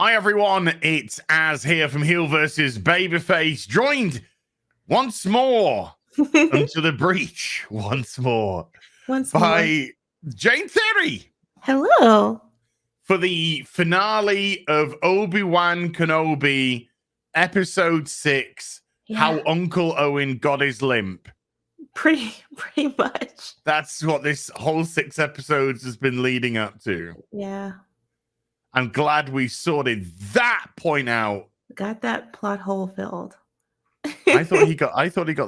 Hi everyone, it's Az here from Heel vs. Babyface, joined once more into the breach once more by Jane Theory. Hello. For the finale of Obi Wan Kenobi, episode 6, How Uncle Owen Got His Limp. Pretty much. That's what this whole 6 episodes has been leading up to. Yeah. I'm glad we sorted that point out. Got that plot hole filled. I thought he got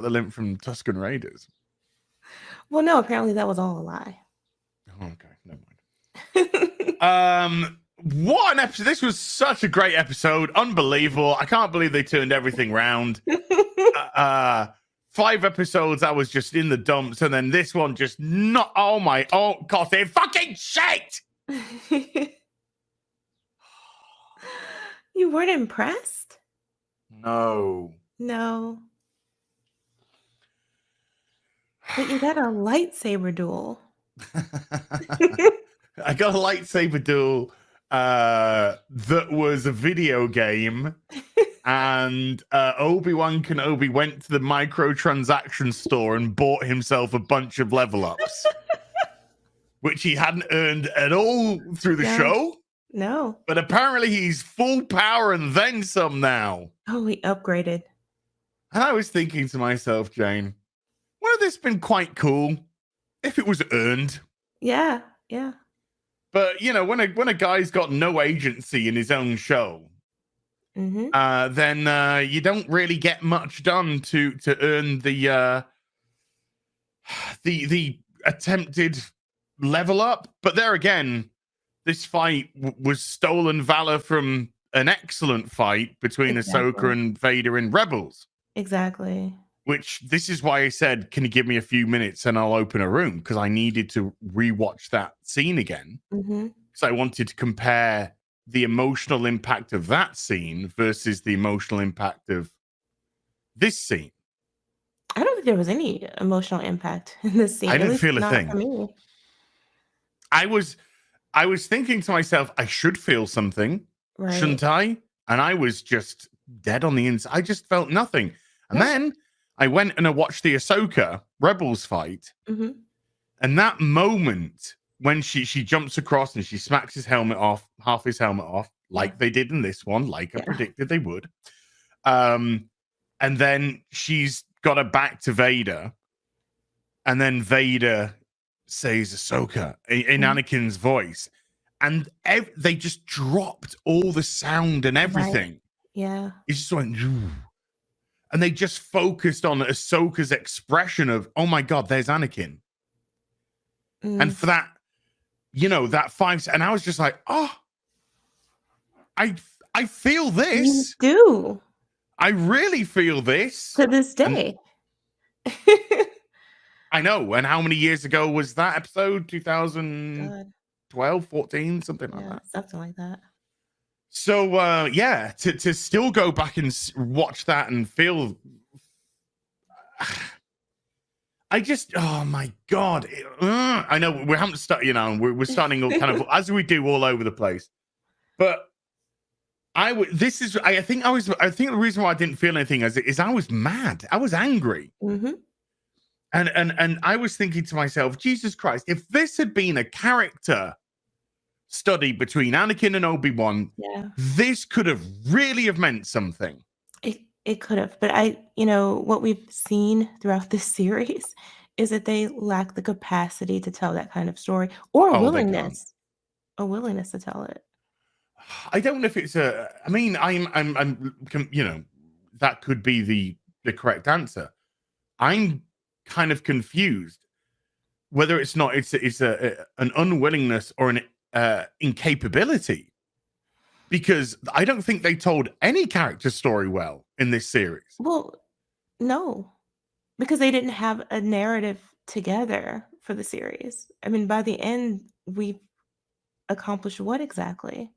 the limp from Tusken Raiders. Well, no, apparently that was all a lie. Oh, okay, never mind. What an episode. This was such a great episode. Unbelievable. I can't believe they turned everything round. 5 episodes I was just in the dumps, and then this one just not god, they fucking shit. You weren't impressed? No. But you got a lightsaber duel. I got a lightsaber duel that was a video game, and Obi Wan Kenobi went to the microtransaction store and bought himself a bunch of level ups, which he hadn't earned at all through the show. No. But apparently he's full power and then some now. Oh, he upgraded. And I was thinking to myself, Jane, would this been quite cool if it was earned? Yeah. But you know, when a guy's got no agency in his own show, then you don't really get much done to earn the attempted level up. But there again, this fight was stolen valor from an excellent fight between Ahsoka and Vader in Rebels. Exactly. Which this is why I said, can you give me a few minutes and I'll open a room? Because I needed to rewatch that scene again. So I wanted to compare the emotional impact of that scene versus the emotional impact of this scene. I don't think there was any emotional impact in this scene. I didn't feel a thing. For me. I was thinking to myself, I should feel something, shouldn't I? And I was just dead on the inside. I just felt nothing. And then I went and I watched the Ahsoka Rebels fight. And that moment when she jumps across and she smacks his helmet off, half his helmet off, like they did in this one, like I predicted they would. And then she's got her back to Vader. And then Vader says Ahsoka in Anakin's voice. And they just dropped all the sound and everything. Yeah. It just went... And they just focused on Ahsoka's expression of, oh my God, there's Anakin. And for that, you know, that 5, and I was just like, oh, I feel this. You do. I really feel this. To this day. I know. And how many years ago was that episode? 2012, 14, something like that. Something like that. So, to still go back and watch that and feel... I just, oh my God. I know we haven't started, you know, we're starting all kind of, as we do all over the place. But I think the reason why I didn't feel anything is I was mad. I was angry. And I was thinking to myself, Jesus Christ, if this had been a character study between Anakin and Obi-Wan, this could have really have meant something. It could have, but what we've seen throughout this series is that they lack the capacity to tell that kind of story or a willingness to tell it. I don't know if it's I'm you know, that could be the correct answer. I'm kind of confused whether it's an unwillingness or an incapability. Because I don't think they told any character story well in this series. Well, no, because they didn't have a narrative together for the series. I mean, by the end, we accomplished what exactly?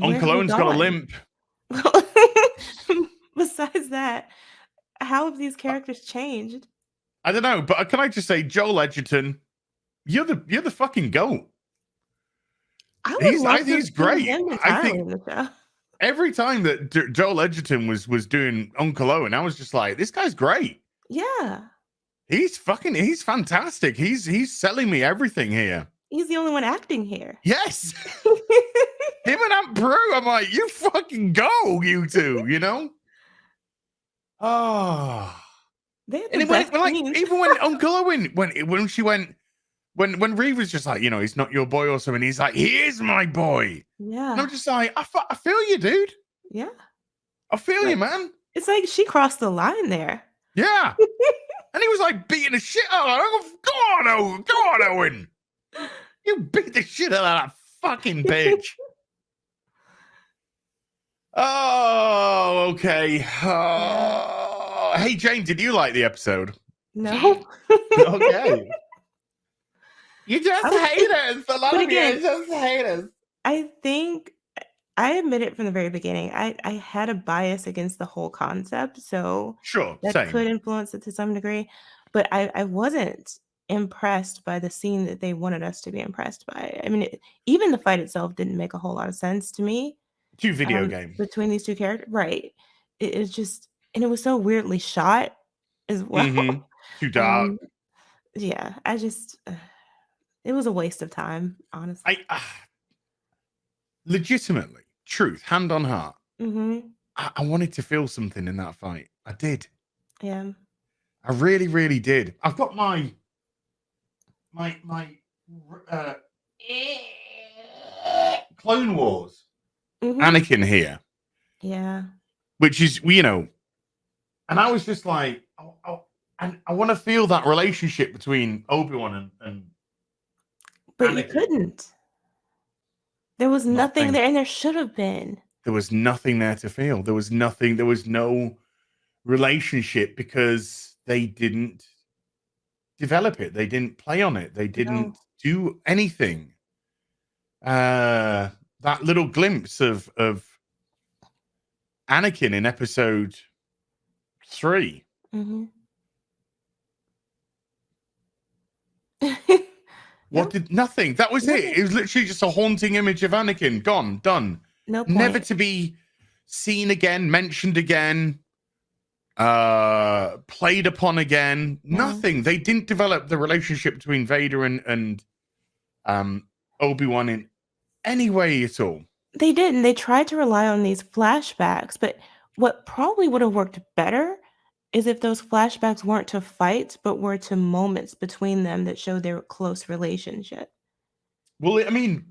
Uncle Owen's got a limp. Besides that, how have these characters changed? I don't know, but can I just say, Joel Edgerton, you're the fucking GOAT. I would I love think to he's see great. him I entirely in think the show. every time that Joel Edgerton was doing Uncle Owen, I was just like, this guy's great. Yeah. He's fantastic. He's selling me everything here. He's the only one acting here. Yes. Him and Aunt Prue, I'm like, you fucking go, you two, you know? Oh. They had the And it best went like, scenes. even when Uncle Owen, when she went, when Reeve was just like, you know, he's not your boy or something, he's like, he is my boy. And I'm Yeah. just like, I feel you, dude. Yeah. I feel you, man. It's like she crossed the line there. Yeah. And he was like beating the shit out of her. Go on, Owen. Go on, Owen. You beat the shit out of that fucking bitch. Oh, okay. Oh. Hey, Jane, did you like the episode? No. Okay. You just I was- haters. A lot but of you again- are just haters. I think I admit it from the very beginning. I had a bias against the whole concept, so Sure, that same. could influence it to some degree. But I wasn't impressed by the scene that they wanted us to be impressed by. I mean, even the fight itself didn't make a whole lot of sense to me. Two video games. Between these two characters, right? It's just, and it was so weirdly shot as well. Too dark. Yeah, I just, it was a waste of time, honestly. Legitimately, truth, hand on heart. Mm-hmm. I wanted to feel something in that fight. I did. Yeah. I really, really did. I've got my Clone Wars Anakin here. Yeah. Which is, you know, and I was just like, I want to feel that relationship between Obi Wan and But Anakin. you couldn't. There was nothing Nothing. there, and there should have been. There was nothing there to feel. There was nothing. There was no relationship because they didn't develop it. They didn't play on it. They didn't do anything. That little glimpse of Anakin in episode 3. Mm-hmm. What did nothing? That was it. It was literally just a haunting image of Anakin. Gone, done. No point. Never to be seen again, mentioned again, played upon again. Nothing. They didn't develop the relationship between Vader and Obi-Wan in any way at all. They didn't. They tried to rely on these flashbacks, but what probably would have worked better is if those flashbacks weren't to fights, but were to moments between them that showed their close relationship. Well, I mean,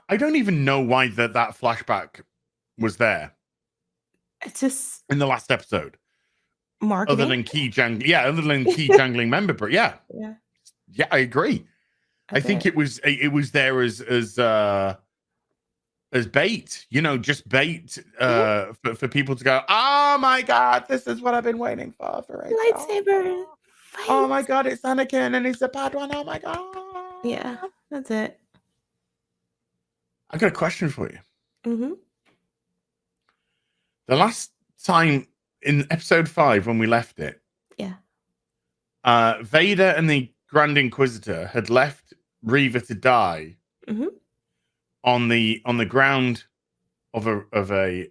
I don't even know why that flashback was there. It's just in the last episode. Marketing. Other than key jangling member, but yeah, I agree. I think it was there as bait, you know, just bait for people to go, oh my god, this is what I've been waiting for lightsaber. Oh my god, it's Anakin and he's the bad one. Oh my god. Yeah, that's it. I got a question for you. Mm-hmm. The last time in episode 5 when we left it, Vader and the Grand Inquisitor had left Reva to die on the ground of a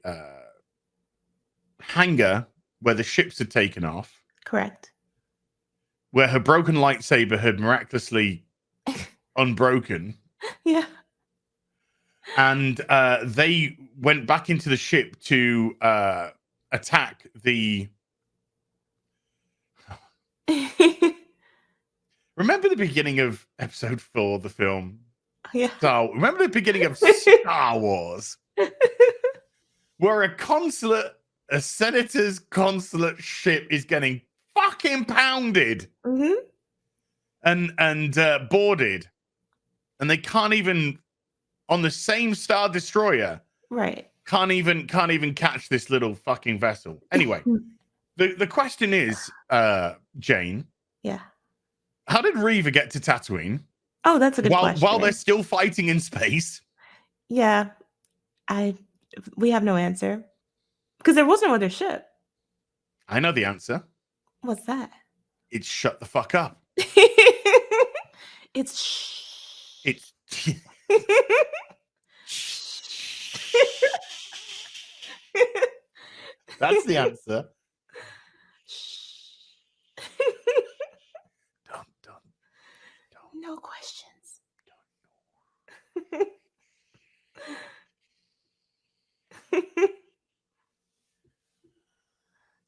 hangar where the ships had taken off. Correct. Where her broken lightsaber had miraculously unbroken. Yeah. And they went back into the ship to attack the... Remember the beginning of episode 4 of the film? Yeah. So remember the beginning of Star Wars? Where a senator's consulate ship is getting fucking pounded and boarded. And they can't even, on the same Star Destroyer, can't even catch this little fucking vessel. Anyway, the question is, Jane. Yeah. How did Reva get to Tatooine? Oh, that's a good question. While they're still fighting in space? Yeah. We have no answer. Because there was no other ship. I know the answer. What's that? It's shut the fuck up. It's It's That's the answer. Shh. Dun, dun, dun. No questions.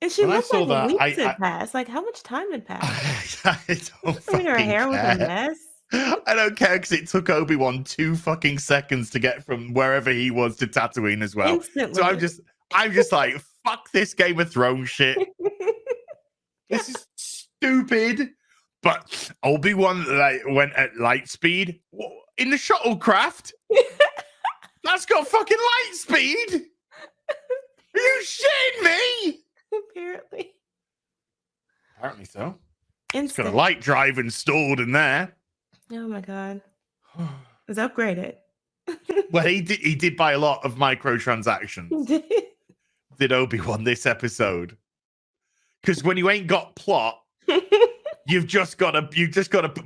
And she When I looked like saw that, weeks had passed. Like, how much time had passed? I don't I mean, her fucking hair was a care. mess. I don't care because it took Obi-Wan 2 fucking seconds to get from wherever he was to Tatooine as well. Instantly. So I'm just like, fuck this Game of Thrones shit. This is stupid. But Obi-Wan went at light speed in the shuttlecraft. That's got fucking light speed. Are you shitting me? Apparently so. It's got a light drive installed in there. Oh my god. It's upgraded. Well, he did buy a lot of microtransactions. Did Obi-Wan this episode? Because when you ain't got plot, you've just got to,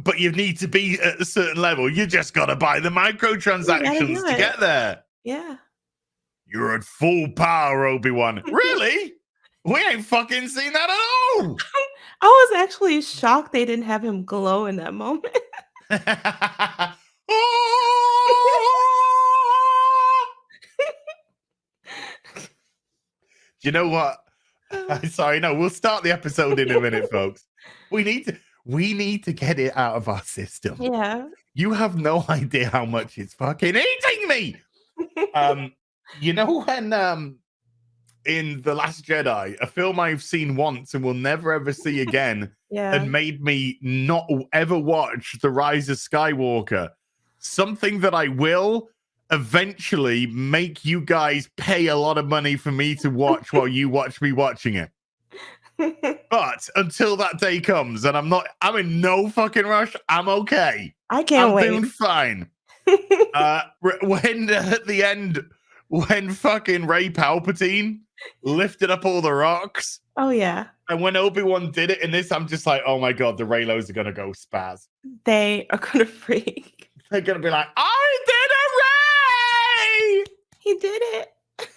but you need to be at a certain level. You just got to buy the microtransactions to get there. Yeah. You're at full power, Obi-Wan. Really? We ain't fucking seen that at all. I was actually shocked they didn't have him glow in that moment. Do you know what? Sorry, no, we'll start the episode in a minute, folks. We need to get it out of our system. Yeah. You have no idea how much it's fucking eating me. You know when in The Last Jedi, a film I've seen once and will never ever see again, and made me not ever watch The Rise of Skywalker, something that I will eventually make you guys pay a lot of money for me to watch while you watch me watching it. But until that day comes, and I'm in no fucking rush, I'm okay. I can't wait. I'm doing fine. When at the end, when fucking Rey Palpatine lifted up all the rocks. Oh yeah. And when Obi-Wan did it in this, I'm just like, oh my god, the Reylos are gonna go spaz. They are gonna freak. They're gonna be like, I did a Rey! He did it.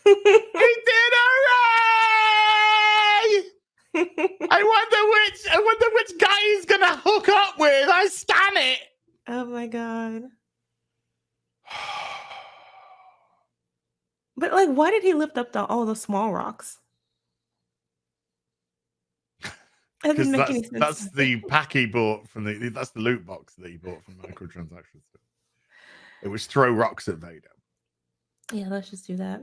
He did a Rey! I wonder which guy he's gonna hook up with. I scan it. Oh my god. But like, why did he lift up all the small rocks? That doesn't make any sense. That's the pack he bought from that's the loot box that he bought from microtransactions. It was throw rocks at Vader. Yeah, let's just do that.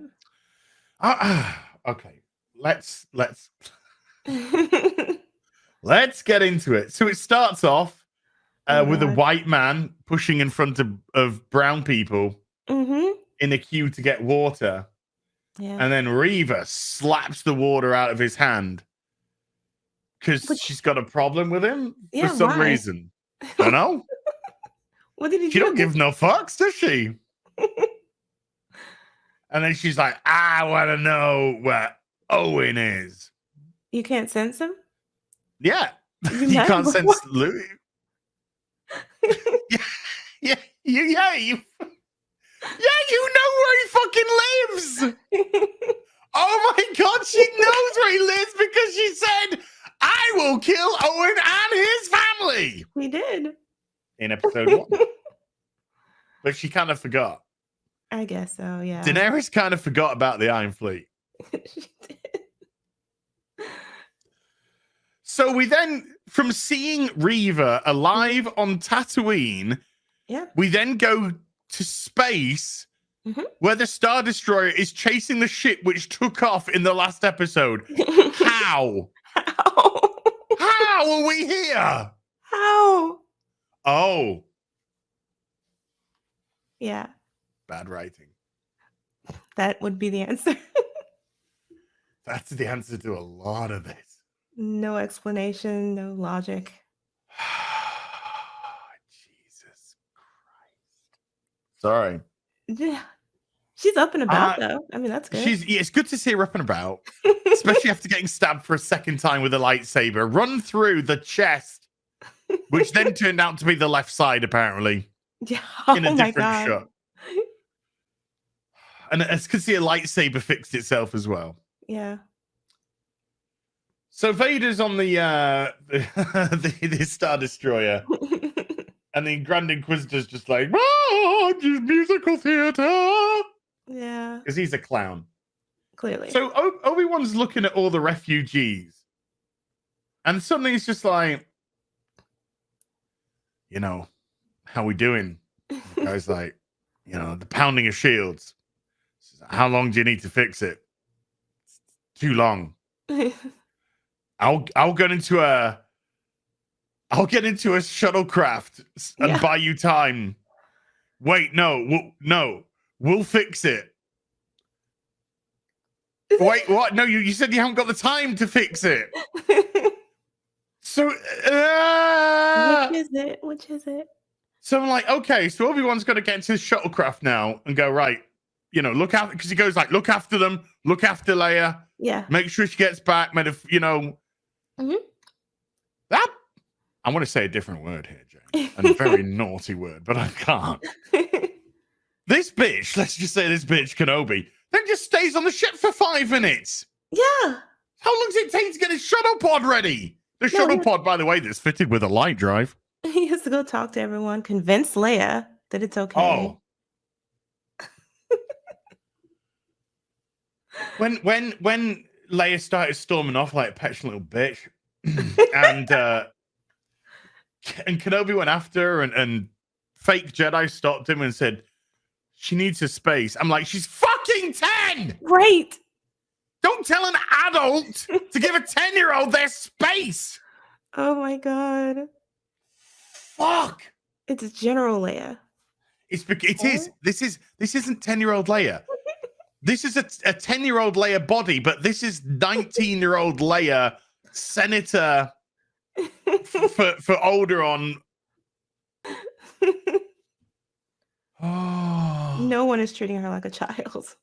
Okay, let's let's get into it. So it starts off with a white man pushing in front of brown people in a queue to get water. Yeah. And then Reva slaps the water out of his hand because she's got a problem with him for some reason. I don't know. What did he do? She don't give no fucks, does she? And then she's like, I want to know where Owen is. You can't sense him? Yeah. You can't sense Louis. Yeah, you know where he fucking lives. Oh my god, she knows where he lives because she said, I will kill Owen and his family. He did. In episode 1. But she kind of forgot. I guess so, yeah. Daenerys kind of forgot about the Iron Fleet. She did. So we then, from seeing Reva alive on Tatooine, we then go to space where the Star Destroyer is chasing the ship which took off in the last episode. How? How are we here? How? Oh. Yeah. Bad writing. That would be the answer. That's the answer to a lot of this. No explanation, no logic. Jesus Christ. Sorry. Yeah. She's up and about, though. I mean, that's good. It's good to see her up and about, especially after getting stabbed for a second time with a lightsaber. Run through the chest, which then turned out to be the left side, apparently. Yeah. In a different shot. And as you can see, a lightsaber fixed itself as well. Yeah. So Vader's on the the Star Destroyer, and the Grand Inquisitor's just like, oh, just musical theater. Yeah, because he's a clown. clearly. So Obi-Wan's looking at all the refugees, and suddenly he's just like, you know, how we doing? The guy's like, you know, the pounding of shields. How long do you need to fix it? It's too long. I'll get into a shuttlecraft and buy you time. Wait, no, we'll fix it. Wait, what? No, you said you haven't got the time to fix it. So, Which is it? So I'm like, okay, so Obi-Wan's got to get into his shuttlecraft now and go, right, you know, look after, because he goes like, look after them, look after Leia. Yeah. Make sure she gets back, you know. That, I want to say a different word here, Jane. A very naughty word, but I can't. This bitch, let's just say this bitch, Kenobi, then just stays on the ship for 5 minutes. Yeah. How long does it take to get his shuttle pod ready? The shuttle pod, by the way, that's fitted with a light drive. He has to go talk to everyone, convince Leia that it's okay. Oh. When Leia started storming off like a petulant little bitch, and Kenobi went after her, and fake Jedi stopped him and said, she needs a space. I'm like, she's fucking 10! Right. Don't tell an adult to give a 10-year-old their space! Oh my god. Fuck! It's General Leia. It is. This isn't 10-year-old Leia. This is a 10-year-old Leia body, but this is 19-year-old Leia, senator for Alderaan. Oh. No one is treating her like a child.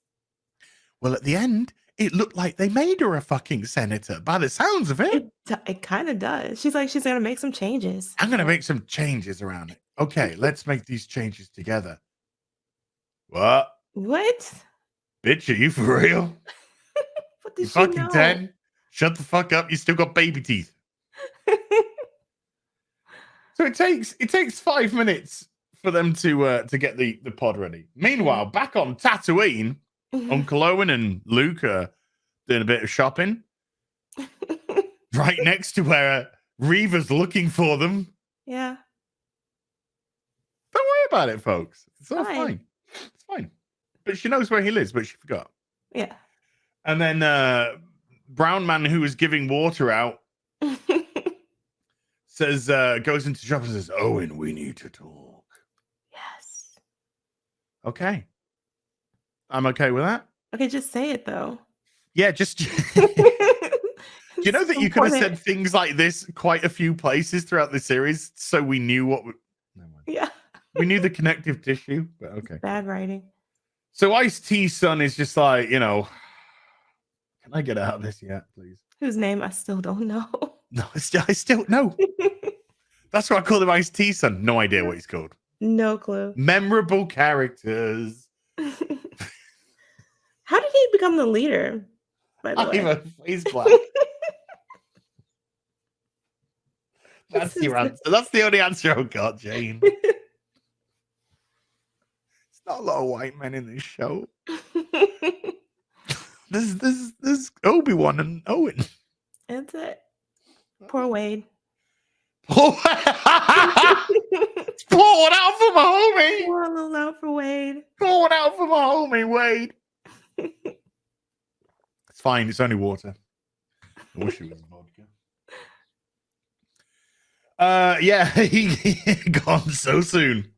Well, at the end, it looked like they made her a fucking senator, by the sounds of it. It kind of does. She's like, she's going to make some changes. I'm going to make some changes around it. Okay, let's make these changes together. What? What? Bitch, are you for real? What did you she fucking know? 10? Shut the fuck up. You still got baby teeth. So it takes 5 minutes for them to get the pod ready. Meanwhile, back on Tatooine, Uncle Owen and Luke are doing a bit of shopping. Right next to where Reva's looking for them. Yeah. Don't worry about it, folks. It's all fine. It's fine. But she knows where he lives, but she forgot. Yeah. And then Brown Man, who was giving water out, says, goes into the shop and says, Owen, we need to talk. Yes. Okay. I'm okay with that. Okay, just say it though. Yeah, just you know that you could have said things like this quite a few places throughout the series, so we knew what. Yeah, we knew the connective tissue, but okay. Bad writing. So Ice-T's son is just like, you know, can I get out of this yet, please? Whose name I still don't know. No, I still no. That's why I call him Ice-T's son. No idea what he's called. No clue. Memorable characters. How did he become the leader? By the way, he's black. That's your answer. That's the only answer I've got, Jane. It's not a lot of white men in this show. This Obi-Wan and Owen. That's it. Poor Wade. Pour one out for my homie. Pour a little out for Wade. Pour one out for my homie, Wade. It's fine. It's only water. I wish it was vodka. Yeah, he gone so soon.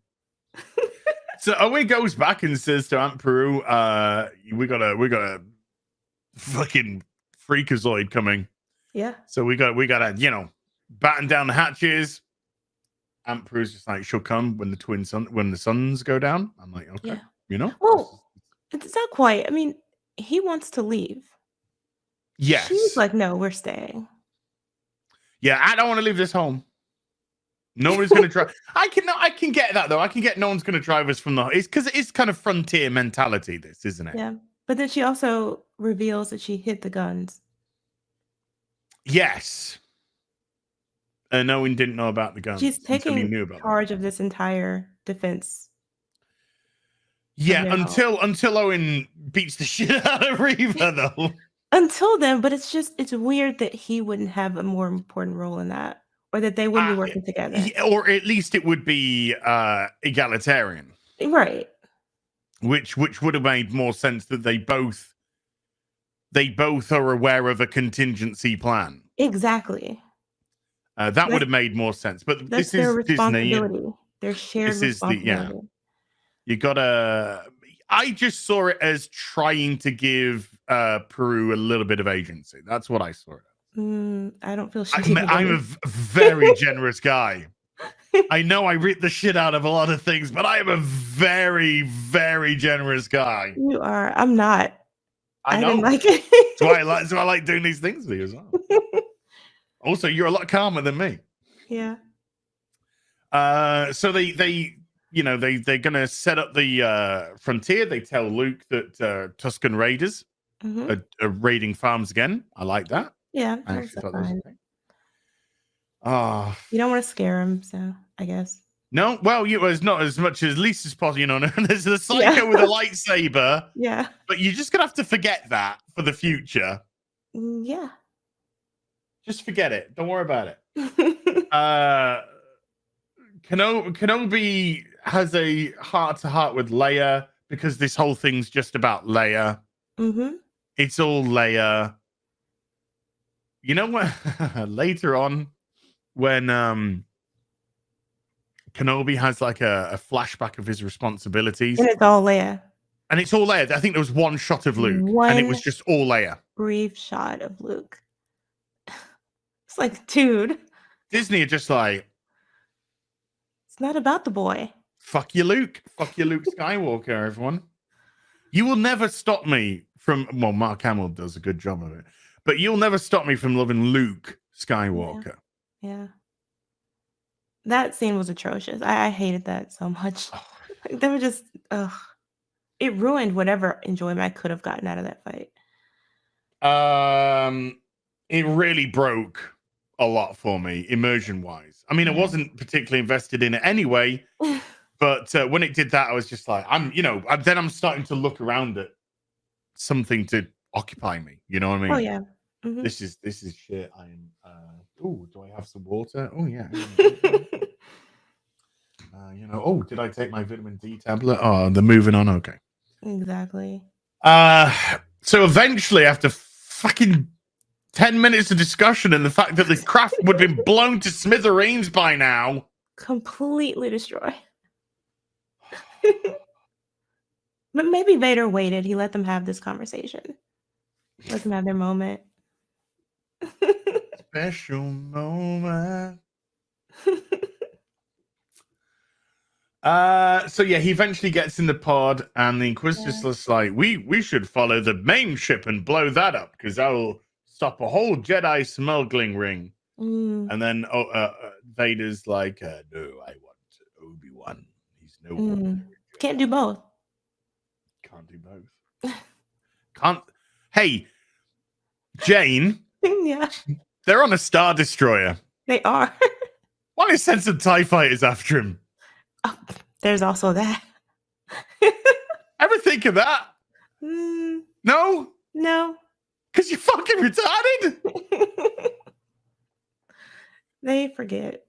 So Owen goes back and says to Aunt Peru, we got a fucking freakazoid coming. Yeah. So we gotta, you know, batten down the hatches. Aunt Peru's just like, she'll come when the suns go down. I'm like, okay, yeah. You know. Well, it's not quite. I mean, he wants to leave. Yes. She's like, no, we're staying. Yeah, I don't want to leave this home. Nobody's going to drive. I can get that though. I can get no one's going to drive us from the. It's because it's kind of frontier mentality. This isn't it? Yeah, but then she also reveals that she hid the guns. Yes. And Owen didn't know about the guns She's until he taking knew about them. charge of this entire defense. Yeah, until Owen beats the shit out of Reva, though. Until then, but it's weird that he wouldn't have a more important role in that, or that they wouldn't be working together. Or at least it would be egalitarian. Right. Which would have made more sense that they both are aware of a contingency plan. Exactly. That would have made more sense. But That's this is their Disney. responsibility. Their shared responsibility. You gotta. I just saw it as trying to give Peru a little bit of agency. That's what I saw it as. I don't feel I'm a very generous guy. I know I rip the shit out of a lot of things, but I am a very, very generous guy. You are. I'm not. I know. Didn't like it. That's why I like doing these things with you as well. Also, you're a lot calmer than me. Yeah. So they're gonna set up the frontier. They tell Luke that Tusken Raiders are raiding farms again. I like that. Yeah, I actually thought that was okay. You don't want to scare him, so I guess. No, well, it's not as much as least as possible. You know, there's the psycho with a lightsaber. Yeah, but you're just gonna have to forget that for the future. Yeah, just forget it. Don't worry about it. Kenobi has a heart-to-heart with Leia because this whole thing's just about Leia. It's all Leia. You know what? Later on, when Kenobi has like a flashback of his responsibilities, and it's all Leia. I think there was one shot of Luke, and it was just all Leia. Brief shot of Luke. It's like, dude. Disney are just like, it's not about the boy. Fuck you, Luke. Fuck you, Luke Skywalker, everyone. You will never stop me from, well, Mark Hamill does a good job of it, but you'll never stop me from loving Luke Skywalker. Yeah. That scene was atrocious. I hated that so much. They were just, it ruined whatever enjoyment I could have gotten out of that fight. It really broke a lot for me, immersion-wise. I mean, I wasn't particularly invested in it anyway, but when it did that, I was just like, then I'm starting to look around at something to occupy me. You know what I mean? Oh yeah. This is shit. I'm. Do I have some water? Oh yeah. Did I take my vitamin D tablet? Oh, they're moving on. Okay. Exactly. So eventually, after fucking 10 minutes of discussion and the fact that the craft would have been blown to smithereens by now, completely destroyed. But maybe Vader waited. He let them have this conversation. Let them have their moment. Special moment. So yeah, he eventually gets in the pod, and the Inquisitor's just like, we should follow the main ship and blow that up because that will stop a whole Jedi smuggling ring. And then Vader's like, no, I want Obi Wan. He's no can't do both. Can't do both. Can't. Hey, Jane. Yeah. They're on a Star Destroyer. They are. Why don't you send some TIE fighters after him? Oh, there's also that. Ever think of that? No? No. Because you're fucking retarded? They forget.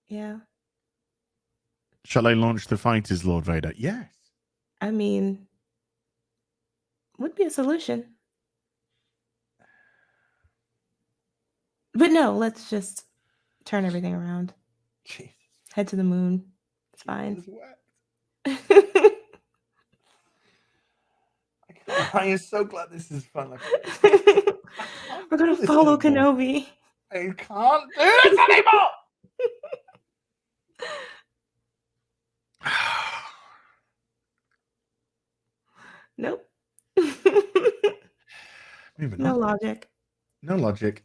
Yeah. Shall I launch the fighters, Lord Vader? Yes. I mean, would be a solution. But no, let's just turn everything around. Jesus. Head to the moon. It's fine. I am so glad this is fun. We're going to follow Kenobi. I can't do this anymore! Nope. No logic. No logic.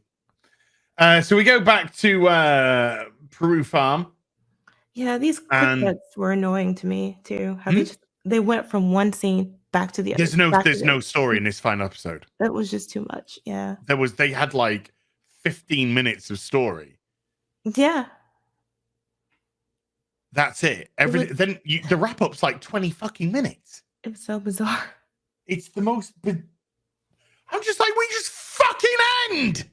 So we go back to Peru Farm. Yeah, these quick cuts were annoying to me too. How they went from one scene back to the other. There's no story in this final episode. That was just too much. Yeah. They had like 15 minutes of story. Yeah. That's it. The wrap up's like 20 fucking minutes. It was so bizarre. It's the most. I'm just like, we just fucking end.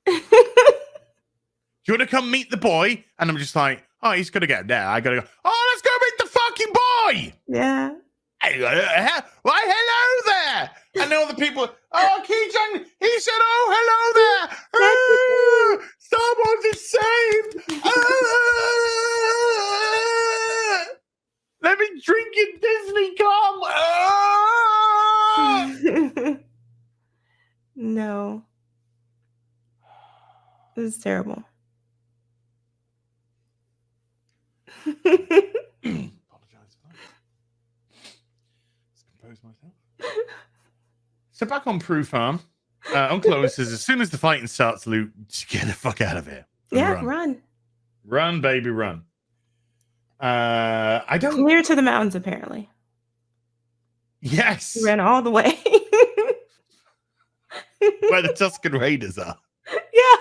Do you want to come meet the boy? And I'm just like, oh, he's gonna get there. I gotta go. Oh, let's go meet the fucking boy. Yeah. Why, hello there. And all the people. Oh, Kijang, he said, oh, hello there. Oh, someone is saved. Let me drink in Disney, come. No. It was terrible. Apologize for that. Let's compose myself. So back on Prue Farm, Uncle Owen says, as soon as the fighting starts, Luke, just get the fuck out of here. Yeah, run. Run, baby, run. I don't... Clear to the mountains, apparently. Yes. He ran all the way. Where the Tusken Raiders are. Yeah.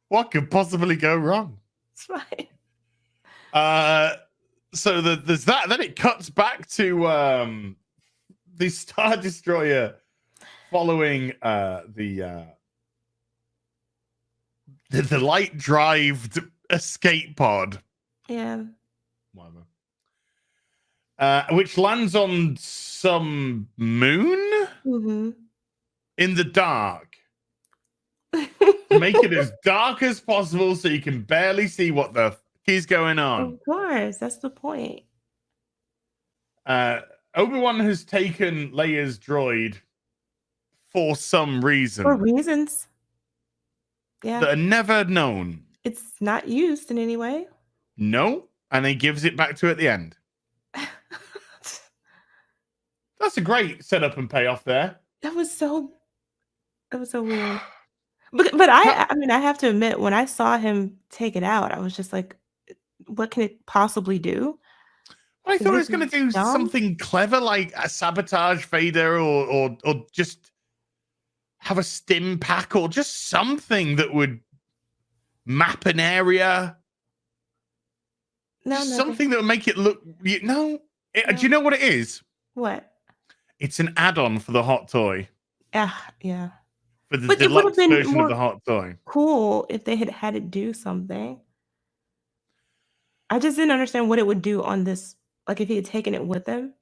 What could possibly go wrong? It's fine. So there's that. Then it cuts back to the Star Destroyer following the light drived escape pod. Yeah. Whatever. Which lands on some moon in the dark. To make it as dark as possible so you can barely see what the fuck is going on. Of course, that's the point. Obi-Wan has taken Leia's droid for some reason. For reasons. Yeah. That are never known. It's not used in any way. No. And he gives it back to her at the end. That's a great setup and payoff there. That was so weird. But I mean, I have to admit, when I saw him take it out, I was just like, what can it possibly do? I thought it was going to do something clever, like a sabotage Vader, or just have a stim pack, or just something that would map an area. No, something that would make it look. Do you know what it is? What? It's an add-on for the hot toy. Yeah. For the deluxe version of the hot toy. Cool if they had it do something. I just didn't understand what it would do on this. Like, if he had taken it with him,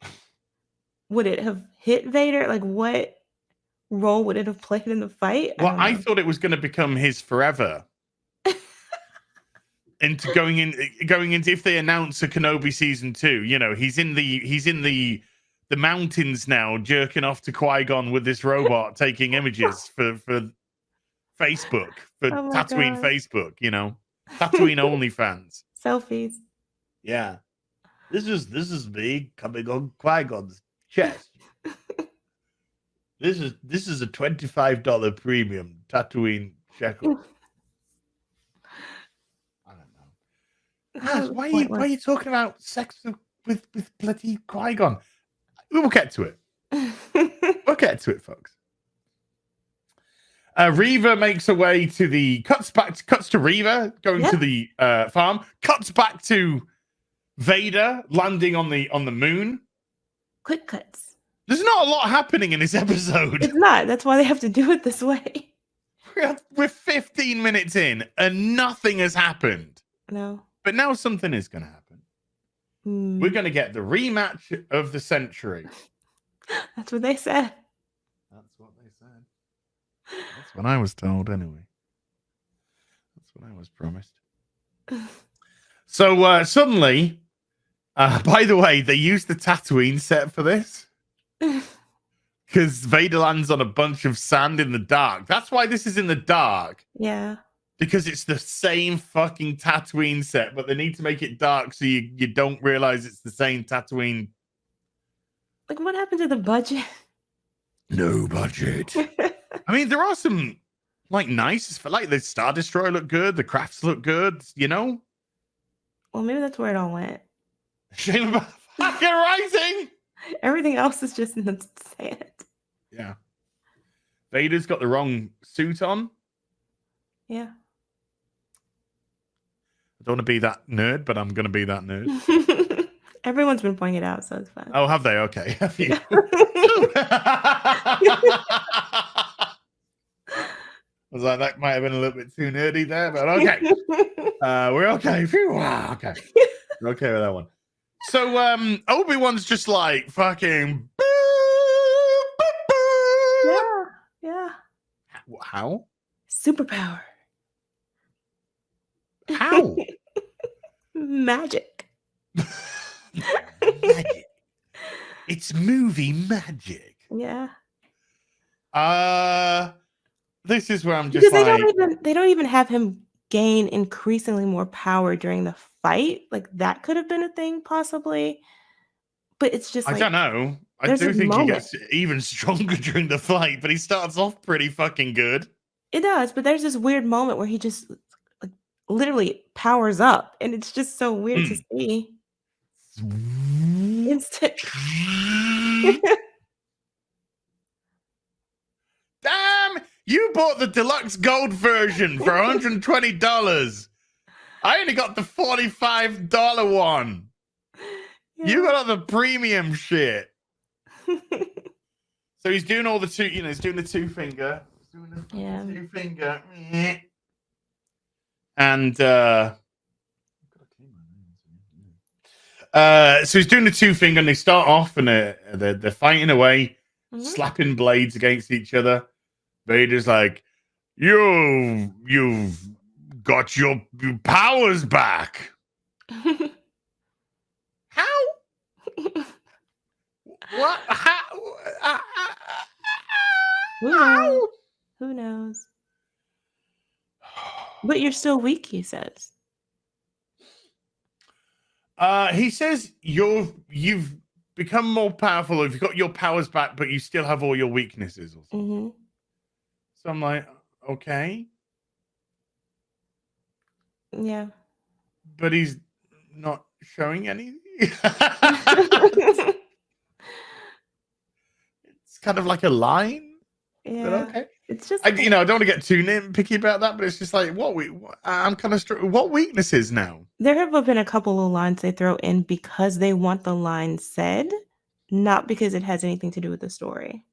would it have hit Vader? Like, what role would it have played in the fight? Well, I thought it was going to become his forever. Into going into if they announce a Kenobi season 2, he's in the mountains now, jerking off to Qui-Gon with this robot, taking images for Facebook, for Tatooine God. Facebook, Tatooine OnlyFans. Selfies. Yeah. This is me coming on Qui-Gon's chest. This is a $25 premium Tatooine shekel. Why are you talking about sex with bloody Qui-Gon? We'll get to it. We'll get to it, folks. Reva makes her way to cuts to Reva going to the farm. Cuts back to Vader landing on the moon. Quick cuts. There's not a lot happening in this episode. It's not. That's why they have to do it this way. We're 15 minutes in and nothing has happened. No. But now something is going to happen. We're going to get the rematch of the century. That's what they said. That's what they said. That's what I was told, anyway. That's what I was promised. So suddenly, by the way, they used the Tatooine set for this. Because Vader lands on a bunch of sand in the dark. That's why this is in the dark. Yeah. Because it's the same fucking Tatooine set, but they need to make it dark so you don't realize it's the same Tatooine. Like, what happened to the budget? No budget. I mean, there are some nice, like the Star Destroyer look good, the crafts look good, Well, maybe that's where it all went. Shame about fucking writing. Everything else is just insane. Yeah. Vader's got the wrong suit on. Yeah. I don't want to be that nerd, but I'm going to be that nerd. Everyone's been pointing it out, so it's fine. Oh, have they? Okay. Have you? I was like, that might have been a little bit too nerdy there, but okay. We're okay. Phew, wow, okay. We're okay with that one. So Obi-Wan's just like fucking Yeah. How? Superpower. How? Magic. Magic. It's movie magic. Yeah. This is where I'm just Because like they don't even have him gain increasingly more power during the fight. Like that could have been a thing possibly. But it's just I don't know. I do think he gets even stronger during the fight, but he starts off pretty fucking good. It does, but there's this weird moment where he just like literally powers up, and it's just so weird to see. Instant. Damn! You bought the deluxe gold version for $120. I only got the $45 one. Yeah. You got all the premium shit. So he's doing all the two, he's doing the two finger. Yeah. Two finger. And so he's doing the two finger, and they start off and they're fighting away, slapping blades against each other. Vader's like, you've got your powers back. How? What? How? How? Who knows? But you're still weak, he says. He says you've become more powerful. You've got your powers back, but you still have all your weaknesses. Or something. So I'm like, okay. Yeah. But he's not showing any. It's kind of like a line. Yeah. But okay. It's just I don't want to get too nitpicky about that, but it's just like I'm kind of what weaknesses now. There have been a couple of lines they throw in because they want the line said, not because it has anything to do with the story.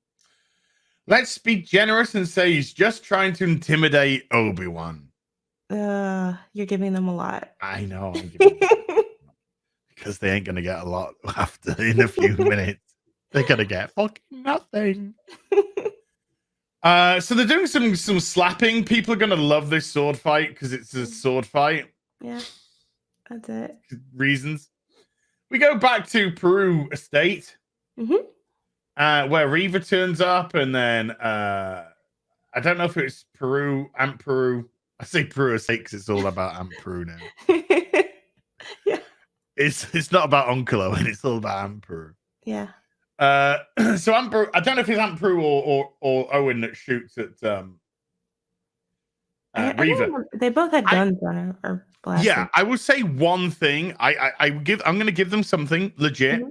Let's be generous and say he's just trying to intimidate Obi-Wan. You're giving them a lot. I know. Because they ain't going to get a lot after in a few minutes. They're going to get fucking nothing. So they're doing some slapping. People are going to love this sword fight because it's a sword fight. Yeah, that's it. Reasons. We go back to Peru Estate. Where Reva turns up, and then I don't know if it's Aunt Peru. I say Peru Estate because it's all about Aunt Peru now. Yeah, it's not about Uncle Owen. It's all about Aunt Peru. Yeah. So Aunt Peru, I don't know if it's Aunt Peru or Owen that shoots at Reva. They both had guns on her or blasters. Yeah, I will say one thing. I'm going to give them something legit.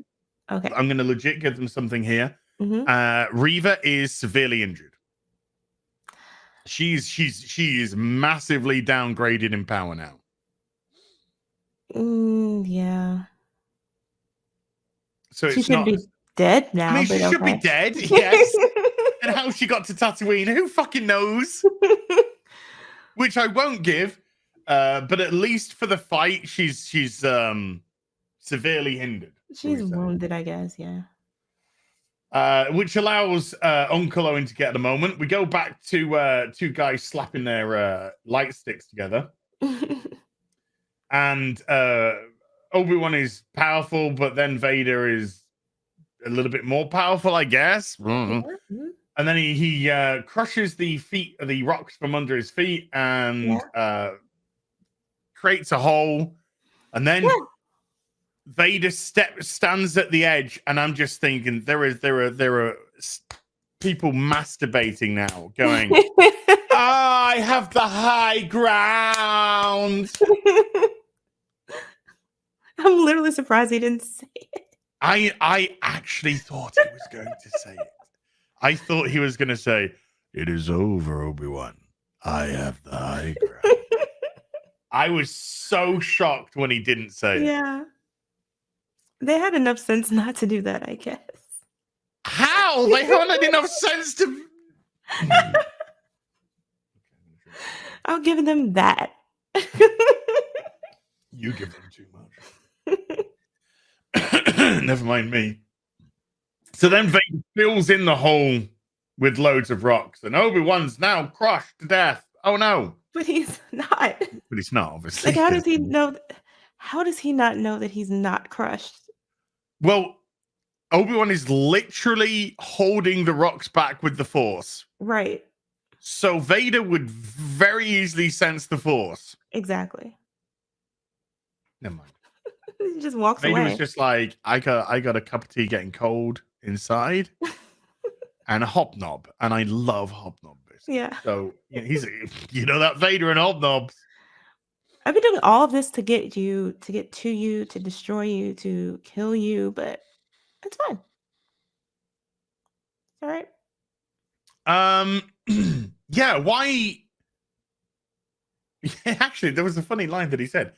Okay. I'm going to legit give them something here. Reva is severely injured. She is massively downgraded in power now. Yeah. So she should be dead now. I mean, she should be dead. Yes. And how she got to Tatooine, who fucking knows? Which I won't give. But at least for the fight, she's severely hindered. She's wounded, I guess. Yeah. Which allows Uncle Owen to get the moment. We go back to two guys slapping their light sticks together. And Obi-Wan is powerful, but then Vader is a little bit more powerful, I guess. And then he crushes the rocks from under his feet and creates a hole. And then Vader stands at the edge, and I'm just thinking there are people masturbating now, going, I have the high ground. I'm literally surprised he didn't say it. I actually thought he was going to say it. I thought he was going to say, "It is over, Obi-Wan. I have the high ground." I was so shocked when he didn't say it. Yeah. They had enough sense not to do that, I guess. How? They haven't had enough sense to... I'll give them that. You give them too much. Never mind me. So then Vader fills in the hole with loads of rocks, and Obi-Wan's now crushed to death. Oh no! But he's not. But he's not, obviously. Like, how does he know? How does he not know that he's not crushed? Well, Obi-Wan is literally holding the rocks back with the Force. Right. So Vader would very easily sense the Force. Exactly. Never mind. He just walks Vader away. was just like, I got a cup of tea getting cold inside, and a hobnob, and I love hobnob biscuits. Yeah. So he's, that Vader and hobnobs. I've been doing all of this to get you, to get to you, to destroy you, to kill you, but it's fine. All right. Yeah. Why? Actually, there was a funny line that he said.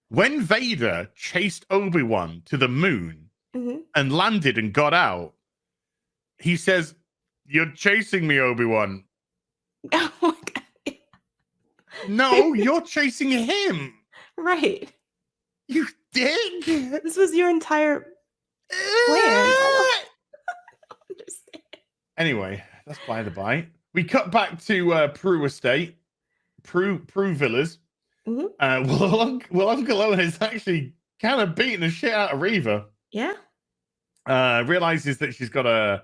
When Vader chased Obi-Wan to the moon and landed and got out, he says, "You're chasing me, Obi-Wan." Oh my God. No, you're chasing him. Right. You dick. This was your entire plan. I don't understand. Anyway, that's by the by. We cut back to Prue Estate, Prue Villas. Well, Uncle Owen is actually kind of beating the shit out of Reva. Yeah. Realizes that she's got a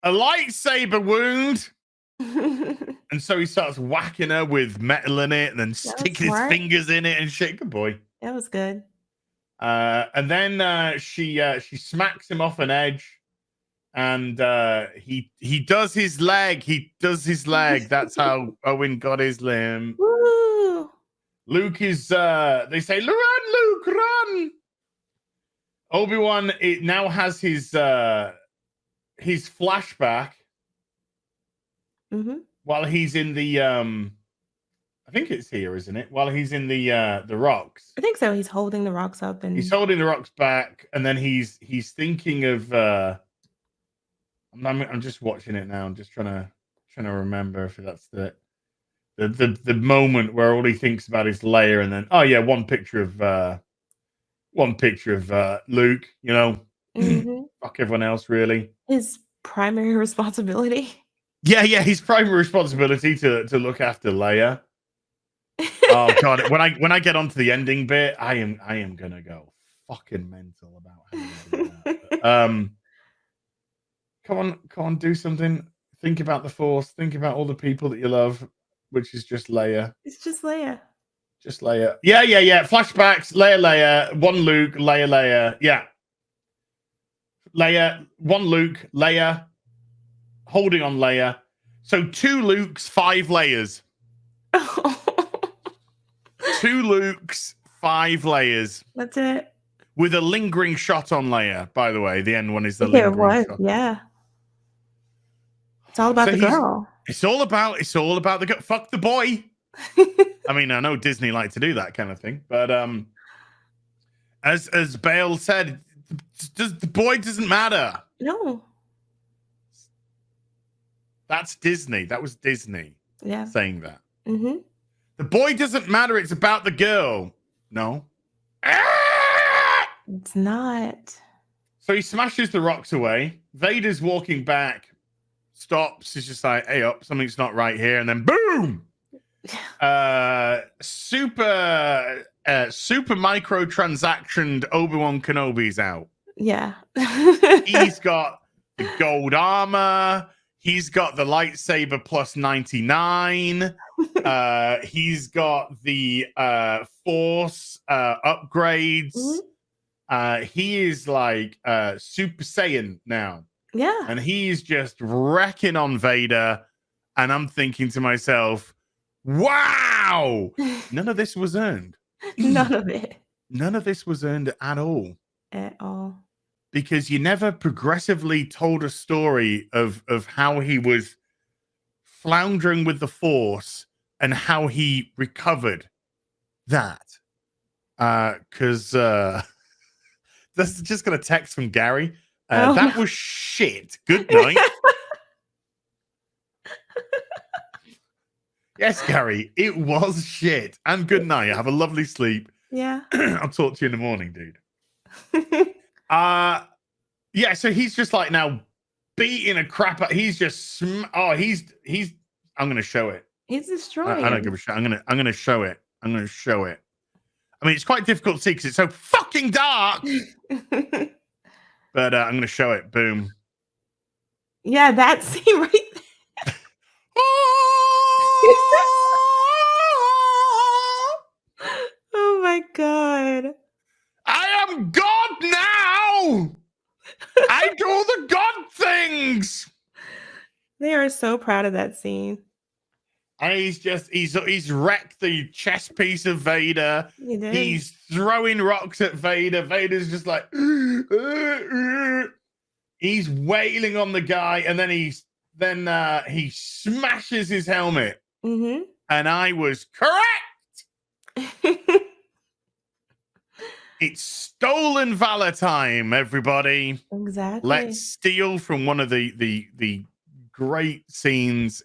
lightsaber wound. And so he starts whacking her with metal in it and then sticking his fingers in it and shit. Good boy. That was good. And then she smacks him off an edge. And he does his leg. He does his leg. That's how Owen got his limb. Woo! Luke is, they say, "Run, Luke, run!" Obi-Wan now has his flashback while he's in the, I think it's here, isn't it? While he's in the rocks. I think so. He's holding the rocks up and he's holding the rocks back, and then he's thinking of. I'm just watching it now. I'm just trying to remember if that's the moment where all he thinks about is Leia, and then one picture of Luke. Fuck everyone else, really. His primary responsibility. Yeah, his primary responsibility to look after Leia. Oh God, when I get onto the ending bit, I am gonna go fucking mental about how you do that. Come on, do something. Think about the Force. Think about all the people that you love, which is just Leia. It's just Leia. Just Leia. Yeah. Flashbacks. Leia. One Luke. Leia. Yeah. Leia. One Luke. Leia. Holding on Leia. So 2 Lukes, 5 Leias. 2 Lukes, 5 Leias. That's it. With a lingering shot on Leia, by the way. The end one is the lingering shot. Yeah. It's all about the girl. It's all about the girl. Fuck the boy. I mean, I know Disney like to do that kind of thing, but as Bale said, the boy doesn't matter. No. That's Disney. That was Disney saying that. The boy doesn't matter. It's about the girl. No. It's not. So he smashes the rocks away. Vader's walking back, stops. He's just like, "Hey, up, something's not right here." And then boom! Super microtransactioned Obi-Wan Kenobi's out. Yeah. He's got the gold armor. He's got the lightsaber plus 99. He's got the Force upgrades. He is like Super Saiyan now. Yeah. And he's just wrecking on Vader. And I'm thinking to myself, wow, none of this was earned. None of it. None of this was earned at all. at all. Because you never progressively told a story of how he was floundering with the Force and how he recovered that. Because this is just got a text from Gary. That was shit. Good night. Yes, Gary, it was shit. And good night. Have a lovely sleep. Yeah. I'll talk to you in the morning, dude. Yeah, so he's just like now beating a crap out. He's just he's I'm gonna show it. He's destroying. I don't give a shit. I'm gonna show it. I'm gonna show it. I mean, it's quite difficult to see because it's so fucking dark. But I'm gonna show it. Boom. Yeah, that scene right there. Oh my god. I am God now. I do the God things. They are so proud of that scene. And he's wrecked the chest piece of Vader. He's throwing rocks at Vader. Vader's just like he's wailing on the guy, and then he smashes his helmet. Mm-hmm. And I was correct. It's stolen valor time, everybody. Exactly. Let's steal from one of the great scenes.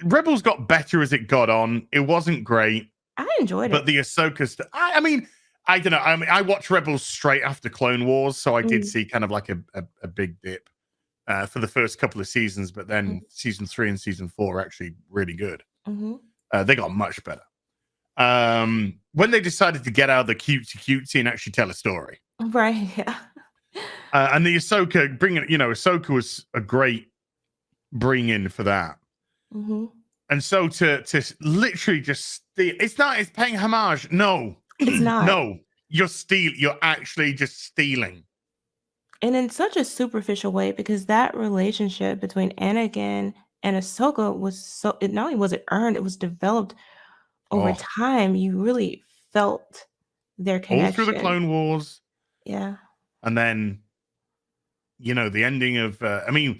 Rebels got better as it got on. It wasn't great. I enjoyed it. But the Ahsoka stuff, I mean, I don't know. I mean, I watched Rebels straight after Clone Wars, so I did see kind of like a big dip for the first couple of seasons, but then season 3 and season 4 are actually really good. They got much better. When they decided to get out of the cutesy and actually tell a story. Right, yeah. And the Ahsoka, Ahsoka was a great bring in for that. And so to literally just steal, it's paying homage. No, it's not. No, you're actually just stealing. And in such a superficial way, because that relationship between Anakin and Ahsoka was not only was it earned, it was developed over time. You really felt their connection. All through the Clone Wars. Yeah. And then, the ending of, the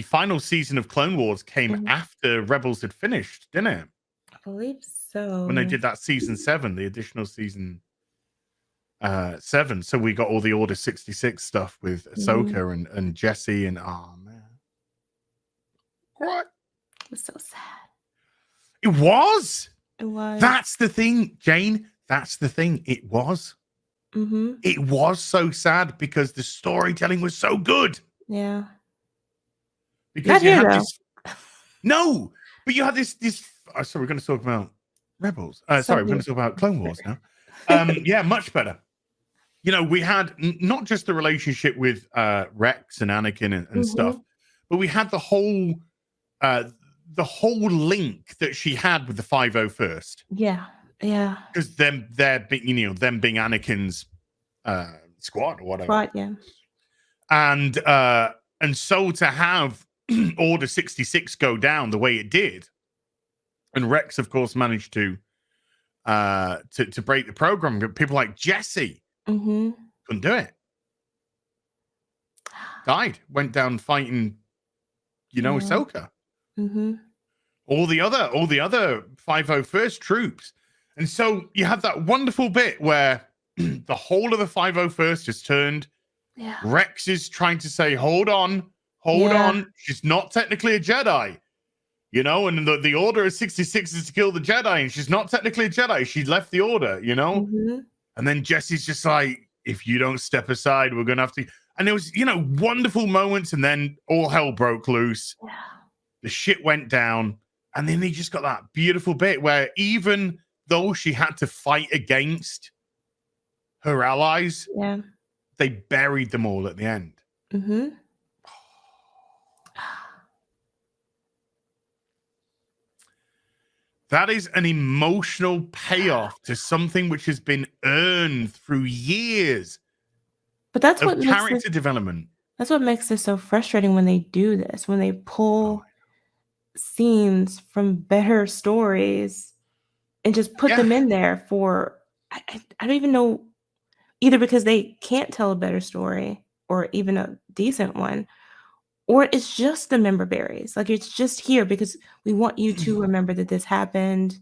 final season of Clone Wars came after Rebels had finished, didn't it? I believe so. When they did that season 7, the additional season 7. So we got all the Order 66 stuff with Ahsoka and Jesse and man. What? It was so sad. It was. It was. That's the thing, Jane. That's the thing. It was. It was so sad because the storytelling was so good. Yeah. Because Not you here, had though. this. No, but you had this. Sorry, we're going to talk about Rebels. Sorry, we're going to talk about Clone Wars now. Yeah, much better. We had not just the relationship with Rex and Anakin and stuff, but we had the whole link that she had with the 501st. Yeah, yeah. Because them being Anakin's squad or whatever. Squad, yeah. And so to have Order 66 go down the way it did, and Rex, of course, managed to break the program. But people like Jesse couldn't do it. Died. Went down fighting, Ahsoka. All the other 501st troops. And so you have that wonderful bit where the whole of the 501st is turned. Yeah. Rex is trying to say, hold on. She's not technically a Jedi. And the order of 66 is to kill the Jedi, and she's not technically a Jedi. She left the order, And then Jesse's just like, if you don't step aside, we're going to have to. And there was, wonderful moments, and then all hell broke loose. Yeah. The shit went down. And then they just got that beautiful bit where even though she had to fight against her allies, they buried them all at the end. That is an emotional payoff to something which has been earned through years. But that's of what character development. That's what makes it so frustrating when they do this, when they pull scenes from better stories and just put them in there for I don't even know, either because they can't tell a better story or even a decent one, or it's just the member berries. Like, it's just here because we want you to remember that this happened,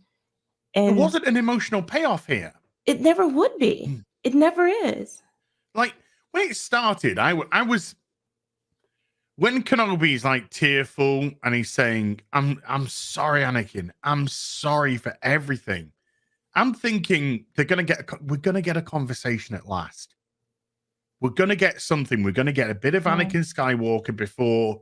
There and wasn't an emotional payoff here. it never would be. It never is. Like, when it started, I was, when Kenobi's like tearful and he's saying, I'm sorry, Anakin. I'm sorry for everything. I'm thinking we're gonna get a conversation at last. We're gonna get something. We're gonna get a bit of Anakin Skywalker before,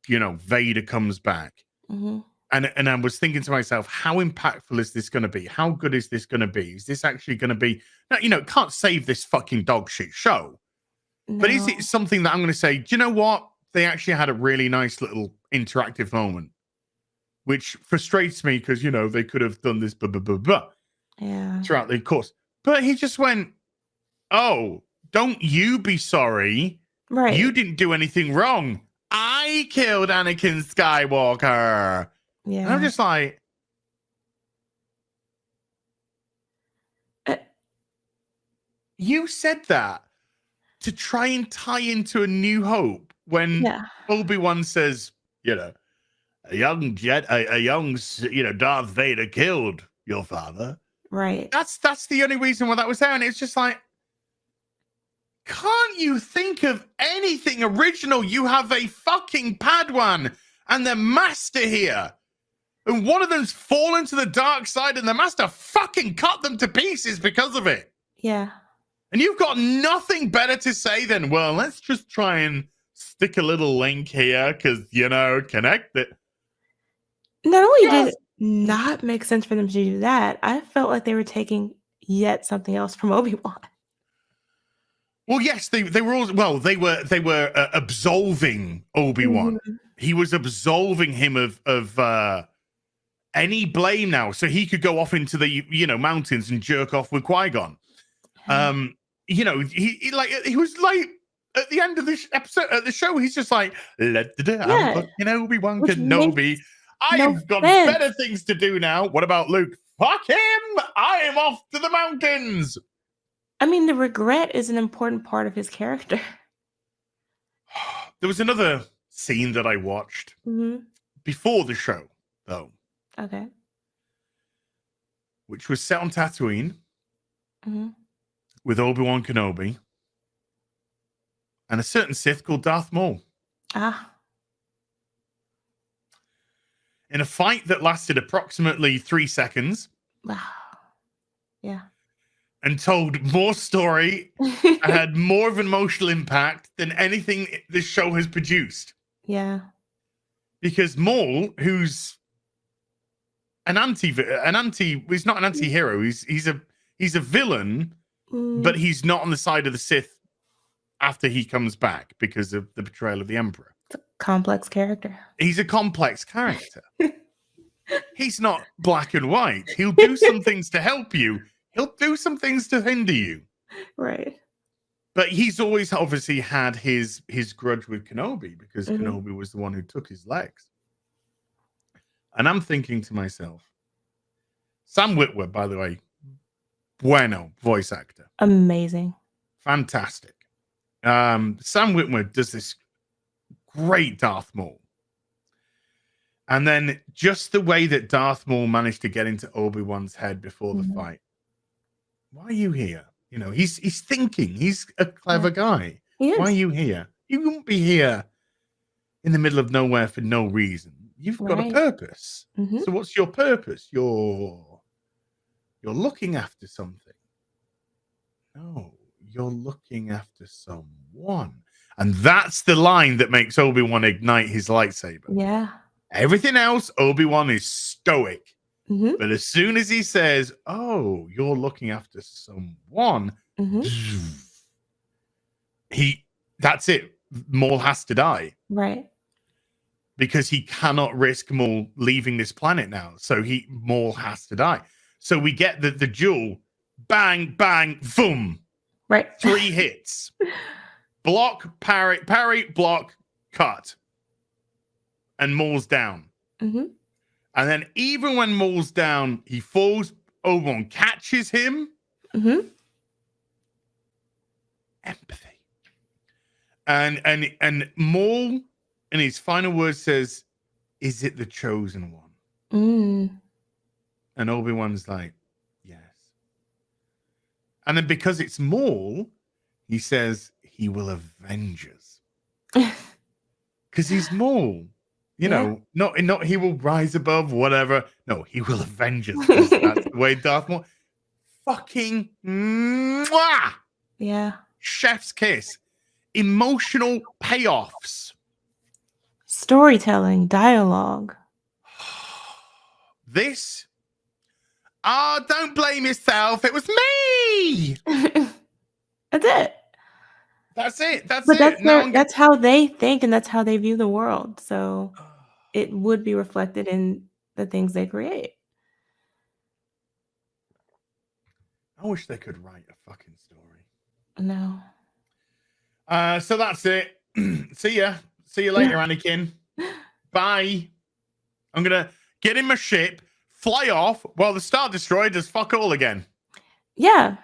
Vader comes back. Mm-hmm. And I was thinking to myself, how impactful is this going to be? How good is this going to be? Is this actually going to be? Now, it can't save this fucking dog shit show. No. But is it something that I'm going to say, do you know what? They actually had a really nice little interactive moment, which frustrates me because, they could have done this throughout the course. But he just went, oh, don't you be sorry. Right. You didn't do anything wrong. I killed Anakin Skywalker. Yeah. And I'm just like, you said that to try and tie into A New Hope when Obi-Wan says, a young Darth Vader killed your father. Right. That's the only reason why that was there. And it's just like, can't you think of anything original? You have a fucking Padawan and the Master here. And one of them's fallen to the dark side and the Master fucking cut them to pieces because of it. Yeah. And you've got nothing better to say than, well, let's just try and stick a little link here because, connect it. Not only did it not make sense for them to do that, I felt like they were taking yet something else from Obi-Wan. Well, yes, they were absolving Obi-Wan. Mm-hmm. He was absolving him of any blame now, so he could go off into the mountains and jerk off with Qui-Gon. He was like at the end of this episode at the show, he's just like, I'm fucking Obi-Wan Kenobi. I've got better things to do now. What about Luke? Fuck him! I am off to the mountains. I mean, the regret is an important part of his character. There was another scene that I watched before the show, though. Okay. Which was set on Tatooine with Obi-Wan Kenobi and a certain Sith called Darth Maul. In a fight that lasted approximately 3 seconds. Wow. Yeah. And told more story and had more of an emotional impact than anything this show has produced. Yeah. Because Maul, who's he's not an anti-hero. He's a villain, but he's not on the side of the Sith after he comes back because of the betrayal of the Emperor. It's a complex character. He's a complex character. He's not black and white. He'll do some things to help you. He'll do some things to hinder you. Right. But he's always obviously had his grudge with Kenobi because Kenobi was the one who took his legs. And I'm thinking to myself, Sam Witwer, by the way, bueno, voice actor. Amazing. Fantastic. Sam Witwer does this great Darth Maul. And then just the way that Darth Maul managed to get into Obi-Wan's head before the fight. Why are you here? He's thinking. He's a clever guy. Why are you here? You wouldn't be here in the middle of nowhere for no reason. You've got a purpose. So what's your purpose? You're looking after something. No, you're looking after someone. And that's the line that makes Obi-Wan ignite his lightsaber. Yeah. Everything else, Obi-Wan is stoic. But as soon as he says, oh, you're looking after someone, that's it. Maul has to die. Right. Because he cannot risk Maul leaving this planet now. So Maul has to die. So we get the duel, bang, bang, boom. Right. 3 hits. Block, parry, block, cut. And Maul's down. And then even when Maul's down, he falls. Obi-Wan catches him Mm-hmm. Empathy. And Maul, in his final words, says, "Is it the chosen one?" And Obi-Wan's like, "Yes." And then because it's Maul, he says he will avenge us. Because he's Maul. You know, not he will rise above, whatever. No, he will avenge us. That's the way Darth Maul. Fucking mwah! Yeah. Chef's kiss. Emotional payoffs. Storytelling, dialogue. This. Don't blame yourself. It was me. That's it. That's it. That's But it. that's how they think and that's how they view the world. So it would be reflected in the things they create. I wish they could write a fucking story. No. So that's it. See ya. See you later, Anakin. Bye. I'm gonna get in my ship, fly off while the Star Destroyer does fuck all again. Yeah.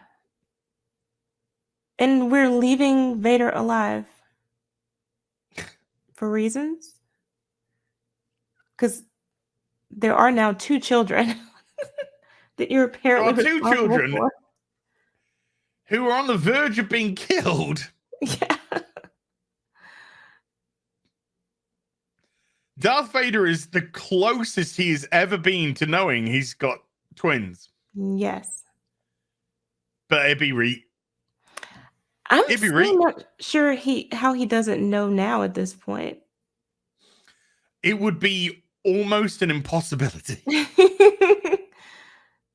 And we're leaving Vader alive. For reasons? Because there are now 2 children that you're apparently there are 2 children for. who are on the verge of being killed. Yeah. Darth Vader is the closest he has ever been to knowing he's got twins. Yes. But it'd be I'm still not sure how he doesn't know now at this point. It would be almost an impossibility.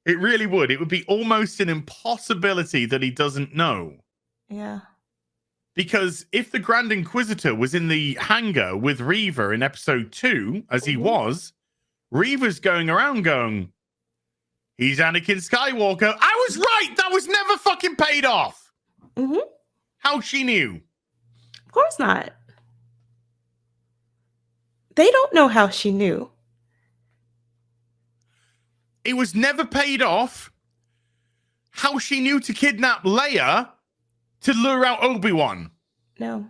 It really would. It would be almost an impossibility that he doesn't know. Yeah. Because if the Grand Inquisitor was in the hangar with Reva in episode 2, as he was, Reva's going around going, he's Anakin Skywalker. I was right. That was never fucking paid off. Mm-hmm. How she knew? Of course not. They don't know how she knew. It was never paid off how she knew to kidnap Leia to lure out Obi-Wan. No.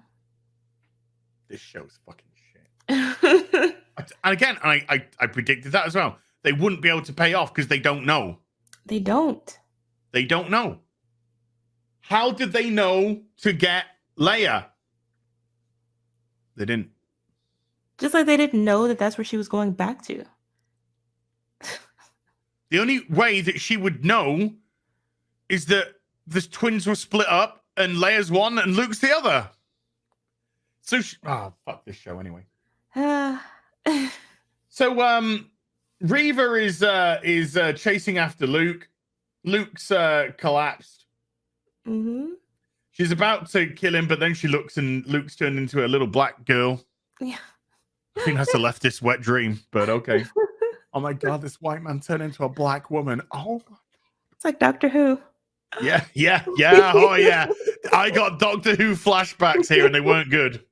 This show's fucking shit. And again, I predicted that as well. They wouldn't be able to pay off because they don't know. They don't. They don't know. How did they know to get Leia? They didn't. Just like they didn't know that that's where she was going back to. The only way that she would know is that the twins were split up and Leia's one and Luke's the other. So, fuck this show anyway. So, Reva is chasing after Luke. Luke's collapsed. Mm-hmm. She's about to kill him, but then she looks and Luke's turned into a little black girl. Yeah. I think that's a leftist wet dream, but okay. Oh my God, this white man turned into a black woman. Oh my God. It's like Doctor Who. Yeah. Oh yeah. I got Doctor Who flashbacks here and they weren't good.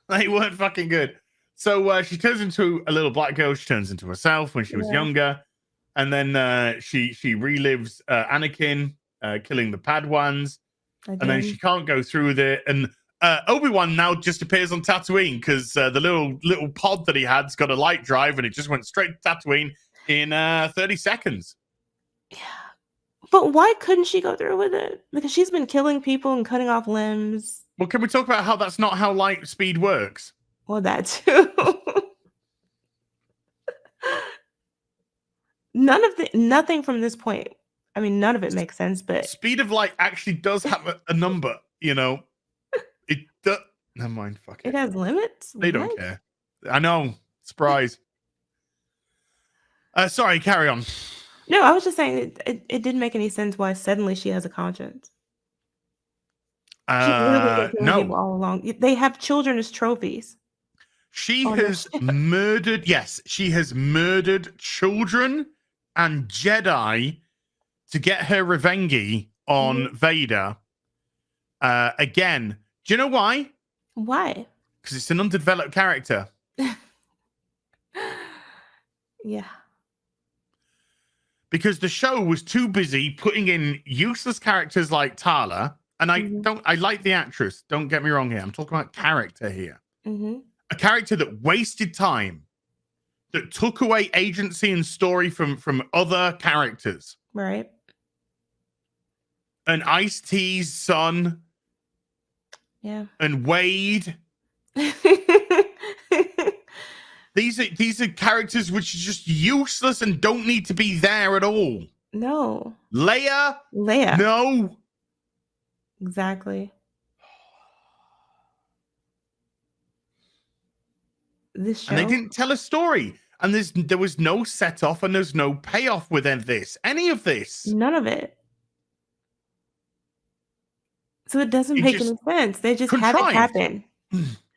They weren't fucking good. So she turns into a little black girl. She turns into herself when she was younger. And then she relives Anakin killing the Padwans. Again. And then she can't go through with it. And Obi-Wan now just appears on Tatooine because the little pod that he had's got a light drive and it just went straight to Tatooine in 30 seconds. Yeah. But why couldn't she go through with it? Because she's been killing people and cutting off limbs. Well, can we talk about how that's not how light speed works? Well, that too. Nothing from this point. I mean, none of it makes sense, but speed of light actually does have a number, you know. It does. Never mind. Fuck it. It has limits. They don't care. I know. Surprise. Sorry. Carry on. No, I was just saying it didn't make any sense why suddenly she has a conscience. She literally no. All along. They have children as trophies. She has murdered. Yes, she has murdered children and Jedi to get her revenge on Vader. Again, do you know why? Why? Because it's an undeveloped character. Yeah. because the show was too busy putting in useless characters like Tala. And I like the actress. Don't get me wrong here. I'm talking about character here. A character that wasted time, that took away agency and story from other characters. Right. And Ice-T's son. Yeah. And Wade. These are characters which are just useless and don't need to be there at all. No. Leia. No. Exactly. This show. And they didn't tell a story. And there was no set off and there's no payoff within any of this. None of it. So it doesn't make any sense. They just have it happen.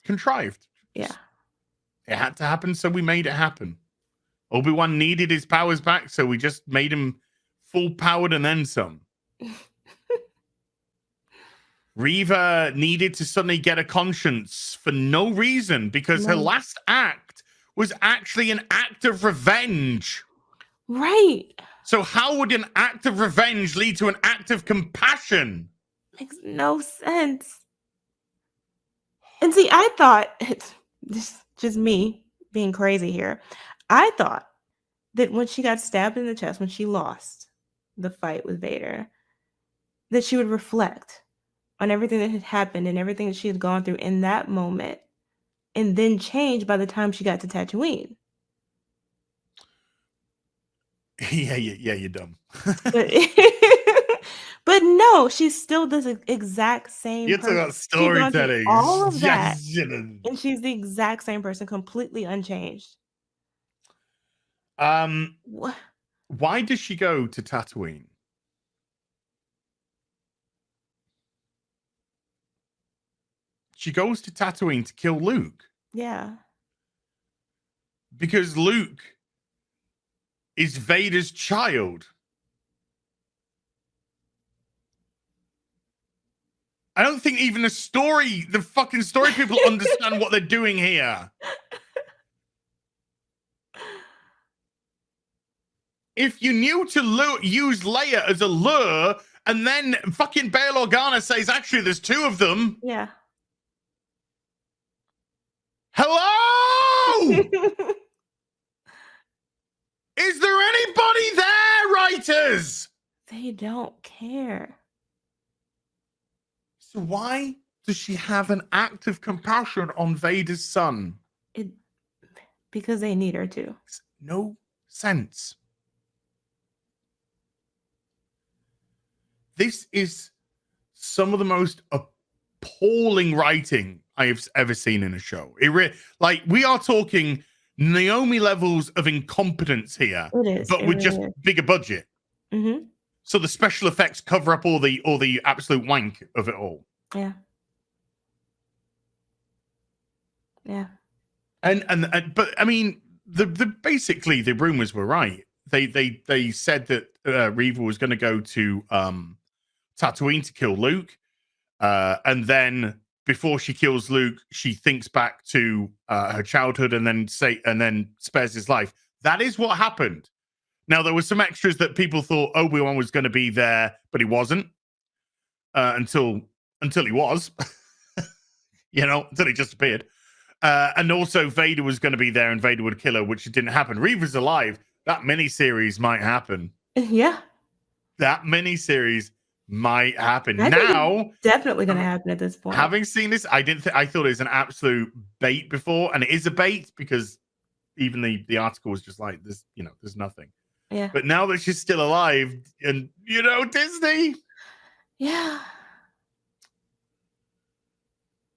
Contrived. Yeah. It had to happen, so we made it happen. Obi-Wan needed his powers back, so we just made him full powered and then some. Reva needed to suddenly get a conscience for no reason because her last act was actually an act of revenge. Right. So how would an act of revenge lead to an act of compassion? Makes no sense. And see, I thought, this is just me being crazy here. I thought that when she got stabbed in the chest, when she lost the fight with Vader, that she would reflect on everything that had happened and everything that she had gone through in that moment and then change by the time she got to Tatooine. Yeah, you're dumb. But no, she's still the exact same You're talking about storytelling. All of that. And she's the exact same person, completely unchanged. What? Why does she go to Tatooine? She goes to Tatooine to kill Luke. Yeah. Because Luke is Vader's child. I don't think even the fucking story people understand what they're doing here. If you knew to use Leia as a lure, and then fucking Bail Organa says, actually, there's two of them. Yeah. Hello? Is there anybody there, writers? They don't care. So why does she have an act of compassion on Vader's son? Because they need her to. No sense. This is some of the most appalling writing I have ever seen in a show. We are talking Naomi levels of incompetence here, but with just bigger budget. Mm-hmm. So the special effects cover up all the absolute wank of it all. Yeah. Yeah. But I mean, basically the rumors were right. They said that Reva was going to go to Tatooine to kill Luke, and then before she kills Luke, she thinks back to her childhood and then spares his life. That is what happened. Now, there were some extras that people thought Obi-Wan was going to be there, but he wasn't until he was, until he just appeared. And also Vader was going to be there and Vader would kill her, which didn't happen. Reva's alive. That miniseries might happen. Yeah. That miniseries might happen. Definitely going to happen at this point. Having seen this, I thought it was an absolute bait before, and it is a bait because even the article was just like, there's nothing. Yeah. But now that she's still alive, and Disney. Yeah.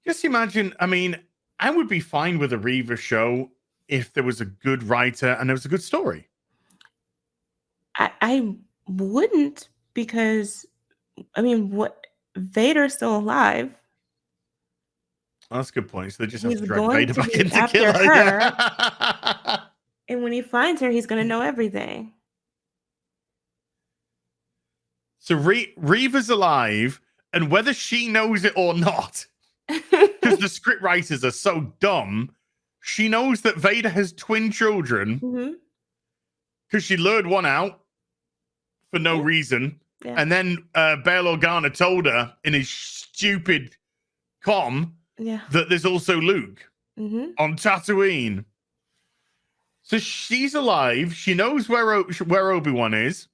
Just imagine, I mean, I would be fine with a Reva show if there was a good writer and there was a good story. I wouldn't, because I mean, Vader's still alive. Oh, that's a good point. So they just have to drag Vader back in to kill her. And when he finds her, he's going to know everything. So Reva's alive, and whether she knows it or not, because the script writers are so dumb, she knows that Vader has twin children because she lured one out for no reason. Yeah. And then Bail Organa told her in his stupid comm that there's also Luke on Tatooine. So she's alive. She knows where Obi-Wan is.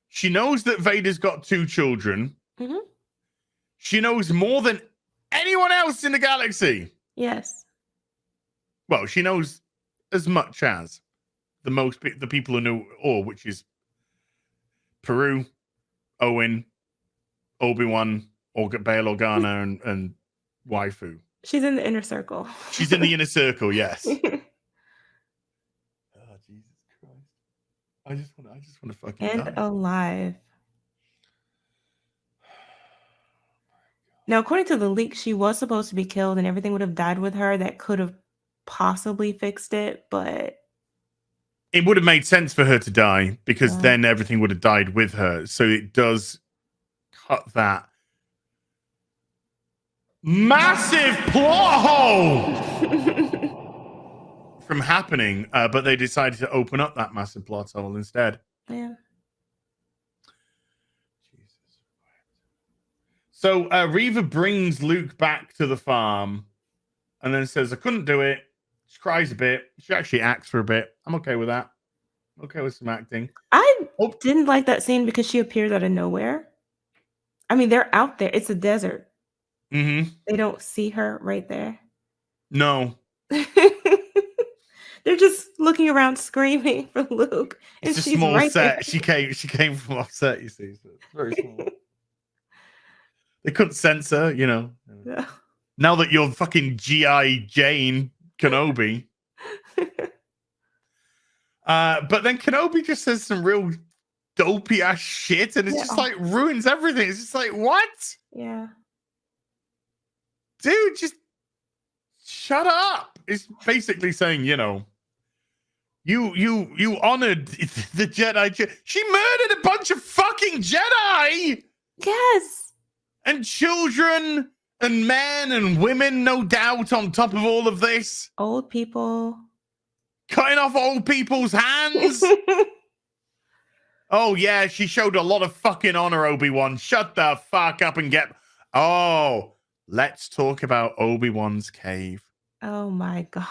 She knows that Vader's got 2 children. She knows more than anyone else in the galaxy. Yes. Well, she knows as much as the people who know all, which is Peru, Owen, Obi-Wan, Bail Organa, and Waifu. She's in the inner circle. She's in the inner circle, yes. Oh, Jesus Christ. I just want to fucking die. Alive. Now, according to the leak, she was supposed to be killed and everything would have died with her. That could have possibly fixed it, but it would have made sense for her to die because then everything would have died with her. So it does cut that massive plot hole from happening. But they decided to open up that massive plot hole instead. Yeah. So Reva brings Luke back to the farm and then says, I couldn't do it. She cries a bit. She actually acts for a bit. I'm okay with that. Okay with some acting. I didn't like that scene because she appears out of nowhere. I mean, they're out there. It's a desert. They don't see her right there. No. They're just looking around screaming for Luke. It's a small right set. There. She came from offset, you see. So it's very small. They couldn't censor, you know. Yeah. Now that you're fucking G.I. Jane Kenobi. But then Kenobi just says some real dopey ass shit and it's just like ruins everything. It's just like, what? Yeah. Dude, just shut up. It's basically saying, you know, you honored the Jedi. She murdered a bunch of fucking Jedi. Yes. And children and men and women, no doubt, on top of all of this. Old people. Cutting off old people's hands. Oh, yeah, she showed a lot of fucking honor, Obi-Wan. Shut the fuck up and get... Oh, let's talk about Obi-Wan's cave. Oh, my God.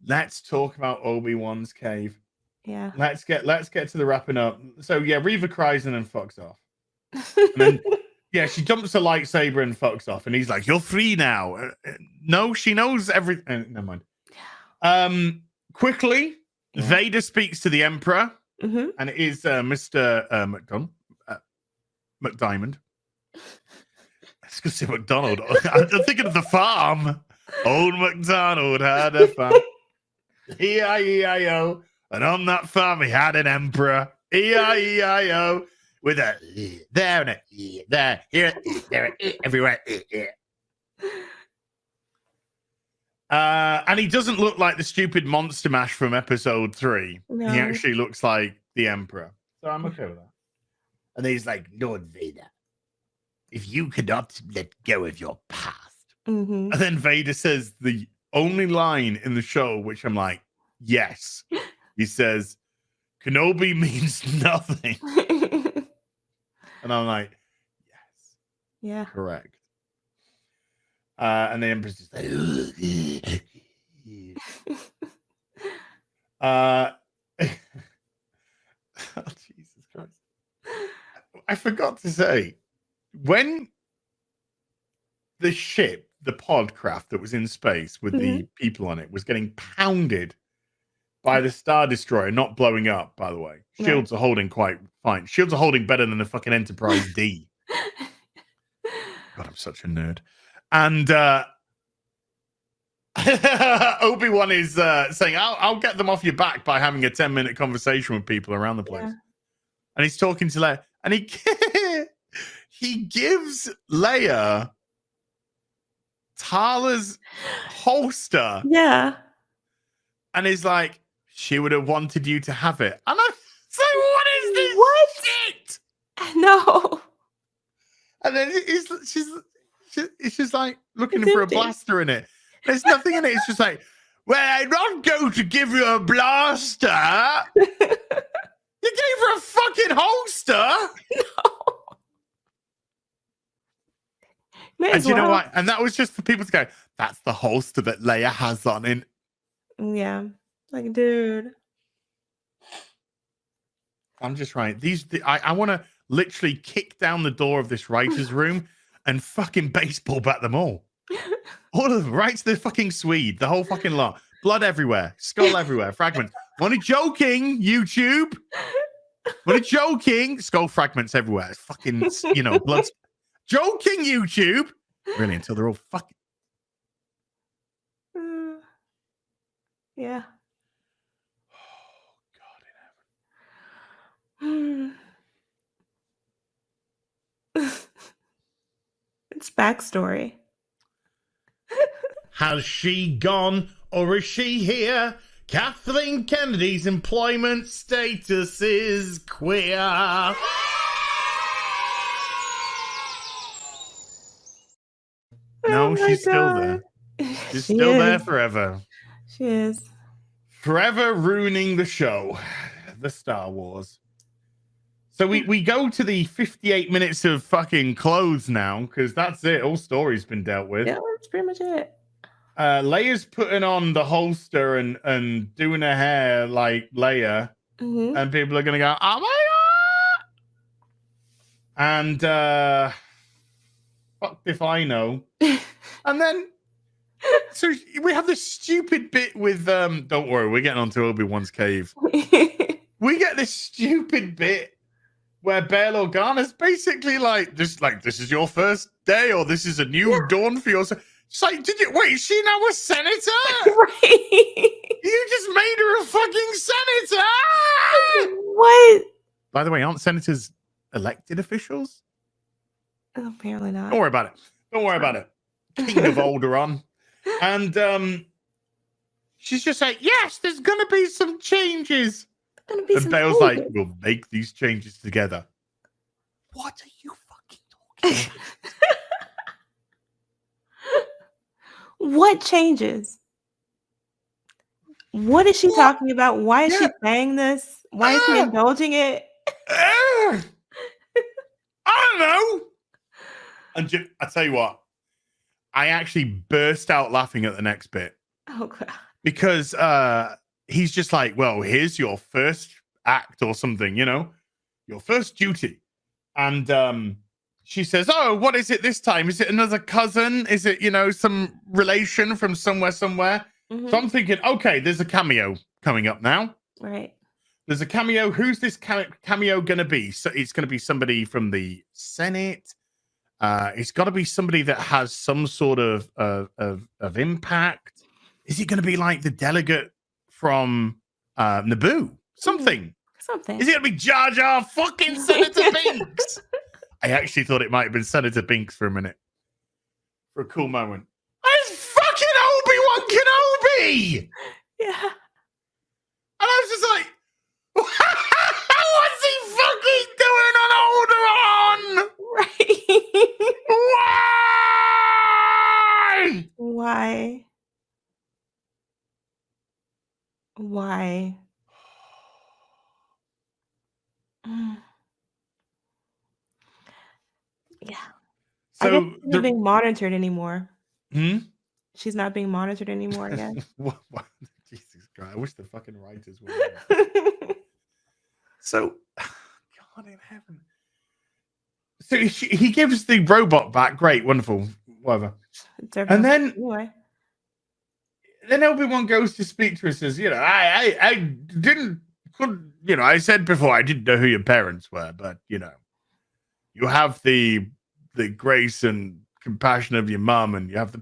Let's talk about Obi-Wan's cave. Yeah. Let's get to the wrapping up. So, yeah, Reva cries and then fucks off. And then... Yeah, she dumps a lightsaber and fucks off, and he's like, "You're free now." No, she knows everything. Never mind. Quickly, Vader speaks to the Emperor, and it is Mr. McDiamond. I was going to say McDonald. I'm thinking of the farm. Old MacDonald had a farm. E-I-E-I-O. And on that farm, he had an emperor. E-I-E-I-O. With a there and a there, here, there, everywhere. And he doesn't look like the stupid monster mash from episode 3. No. He actually looks like the Emperor. So I'm okay with that. And he's like, Lord Vader, if you cannot let go of your past. And then Vader says the only line in the show, which I'm like, yes. He says, Kenobi means nothing. And I'm like, yes. Yeah. Correct. And the Emperor's just like, oh, Jesus Christ. I forgot to say, when the ship, the pod craft that was in space with the people on it was getting pounded by the Star Destroyer, not blowing up, by the way. Shields are holding quite fine. Shields are holding better than the fucking Enterprise D. God, I'm such a nerd. And Obi-Wan is saying, I'll get them off your back by having a 10-minute conversation with people around the place. Yeah. And he's talking to Leia. And he gives Leia Tala's holster. Yeah. And he's like, she would have wanted you to have it. And I'm so, what is this shit? No. And then she's like looking for a blaster in it. There's nothing in it. It's just like, well, I'm not going to give you a blaster. You gave her a fucking holster. And you know what? And that was just for people to go, that's the holster that Leia has on in. Yeah. Like, dude. I'm just right. I want to literally kick down the door of this writer's room and fucking baseball bat them all. All of them, right to the fucking Swede, the whole fucking lot. Blood everywhere, skull everywhere, fragments. I'm only joking, YouTube. I'm only joking. Skull fragments everywhere. Fucking, blood. Joking, YouTube. Really, until they're all fucking. Yeah. Oh, God in heaven. It's backstory. Has she gone or is she here? Kathleen Kennedy's employment status is queer. No, she's still there. She's still there forever. She is. Forever ruining the show. The Star Wars. So we go to the 58 minutes of fucking clothes now, because that's it. All story's been dealt with. Yeah, that's pretty much it. Leia's putting on the holster and doing her hair like Leia. Mm-hmm. And people are going to go, oh my God! And fucked if I know. And then, so we have this stupid bit with, don't worry, we're getting onto Obi-Wan's cave. We get this stupid bit where Bail Organa's basically this is your first day, or this is a new dawn for you. It's like, is she now a senator? Right. You just made her a fucking senator. What? By the way, aren't senators elected officials? Apparently not. Don't worry about it. Don't worry about it. King of Alderaan. And she's just like, yes, there's going to be some changes. And Bale's like, we'll make these changes together. What are you fucking talking about? What changes? What is she talking about? Why is she saying this? Why is she indulging it? I don't know. And I tell you what, I actually burst out laughing at the next bit. Oh, God. Because he's just like, well, here's your first act or something, your first duty. And she says, oh, what is it this time? Is it another cousin? Is it, some relation from somewhere? Mm-hmm. So I'm thinking, okay, there's a cameo coming up now. Right. There's a cameo. Who's this cameo going to be? So it's going to be somebody from the Senate. It's got to be somebody that has some sort of impact. Is it going to be like the delegate from Naboo? Something. Is it going to be Jar Jar fucking Senator Binks? I actually thought it might have been Senator Binks for a minute. For a cool moment. It's fucking Obi Wan Kenobi! Yeah. And I was just like, what's he fucking doing on Alderaan? Right. Why? Why? Yeah. So I guess she's not being monitored anymore. Hmm? She's not being monitored anymore, I guess. What? Jesus Christ. I wish the fucking writers were. So, God in heaven. So he gives the robot back. Great, wonderful, whatever. And then Obi-Wan goes to speak to her and says, I I said before I didn't know who your parents were, but you have the grace and compassion of your mom, and you have the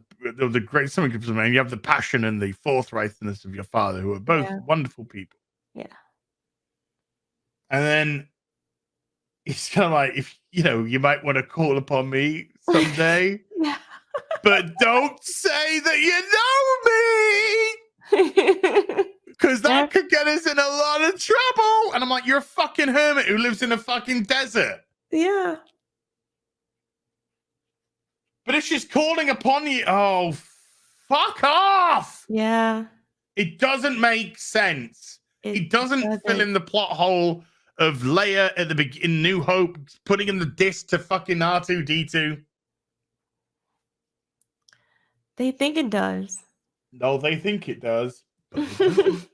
grace, something comes to mind, you have the passion and the forthrightness of your father, who are both wonderful people. Yeah. And then he's kind of like, if you might want to call upon me someday. Yeah. But don't say that you know me, because that could get us in a lot of trouble. And I'm like, you're a fucking hermit who lives in a fucking desert. Yeah. But if she's calling upon you, oh, fuck off. Yeah. It doesn't make sense. It doesn't fill in the plot hole of Leia at the beginning, New Hope, putting in the disc to fucking R2-D2? They think it does. No, they think it does, but it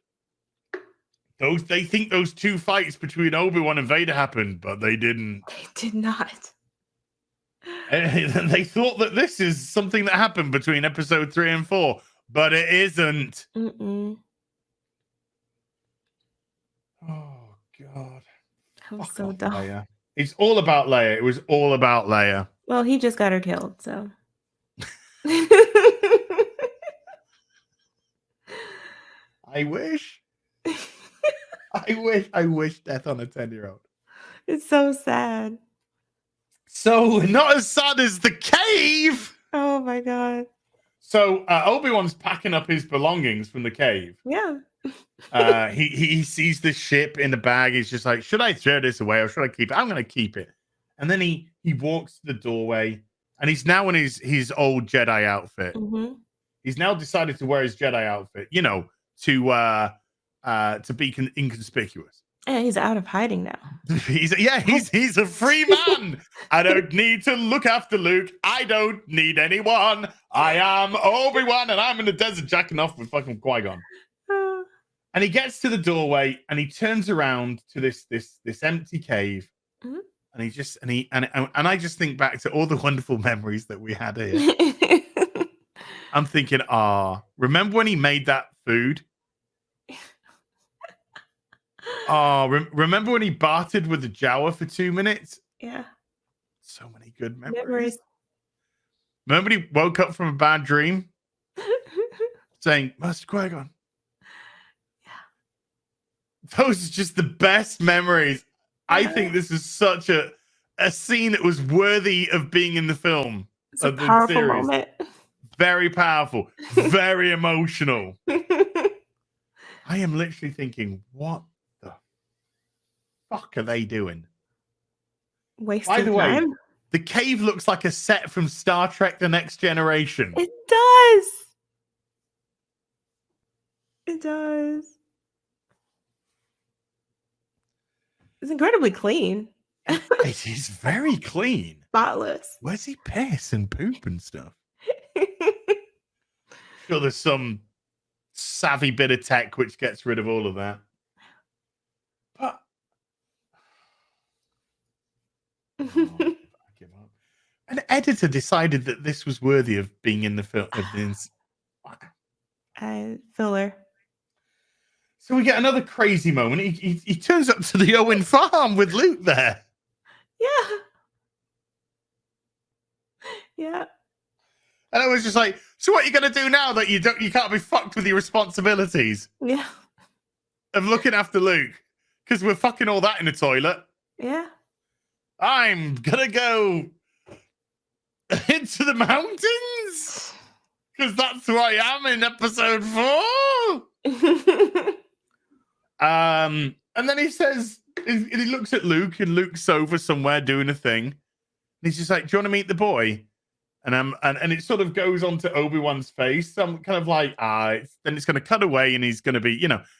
doesn't. They think those two fights between Obi-Wan and Vader happened, but they didn't. They did not. They thought that this is something that happened between episode 3 and 4, but it isn't. Mm-mm. Oh, God. I was Fuck so off, dumb. Leia. It's all about Leia. It was all about Leia. Well, he just got her killed, so. I wish. I wish death on a 10-year-old. It's so sad. So, not as sad as the cave. Oh my God. So, Obi-Wan's packing up his belongings from the cave. Yeah. He sees this ship in the bag. He's just like, should I throw this away or should I keep it? I'm going to keep it. And then he walks to the doorway and he's now in his old Jedi outfit. Mm-hmm. He's now decided to wear his Jedi outfit, to be inconspicuous. Yeah, he's out of hiding now. He's a free man. I don't need to look after Luke. I don't need anyone. I am Obi-Wan and I'm in the desert jacking off with fucking Qui-Gon. And he gets to the doorway and he turns around to this empty cave. Mm-hmm. And I just think back to all the wonderful memories that we had here. I'm thinking, remember when he made that food? Remember when he bartered with the Jawa for 2 minutes? Yeah. So many good memories. Remember when he woke up from a bad dream? Saying, Master Qui-Gon. Yeah. Those are just the best memories. Yeah. I think this is such a scene that was worthy of being in the film. It's a powerful moment. Very powerful. Very emotional. I am literally thinking, what the fuck are they doing? Wasting By the way, time. The cave looks like a set from Star Trek The Next Generation. It does. It does. It's incredibly clean. It is very clean. Spotless. Where's he piss and poop and stuff? Sure, there's some savvy bit of tech which gets rid of all of that. But I give up. An editor decided that this was worthy of being in the film. Filler. So we get another crazy moment. He turns up to the Owen farm with Luke there. Yeah. Yeah. And I was just like, so what are you going to do now that you can't be fucked with your responsibilities? Yeah. Of looking after Luke? Because we're fucking all that in the toilet. Yeah. I'm going to go into the mountains. Because that's who I am in episode 4. And then he says, he looks at Luke and Luke's over somewhere doing a thing. And he's just like, do you want to meet the boy? And it sort of goes onto Obi-Wan's face. So I'm kind of like, then it's going to cut away and he's going to be,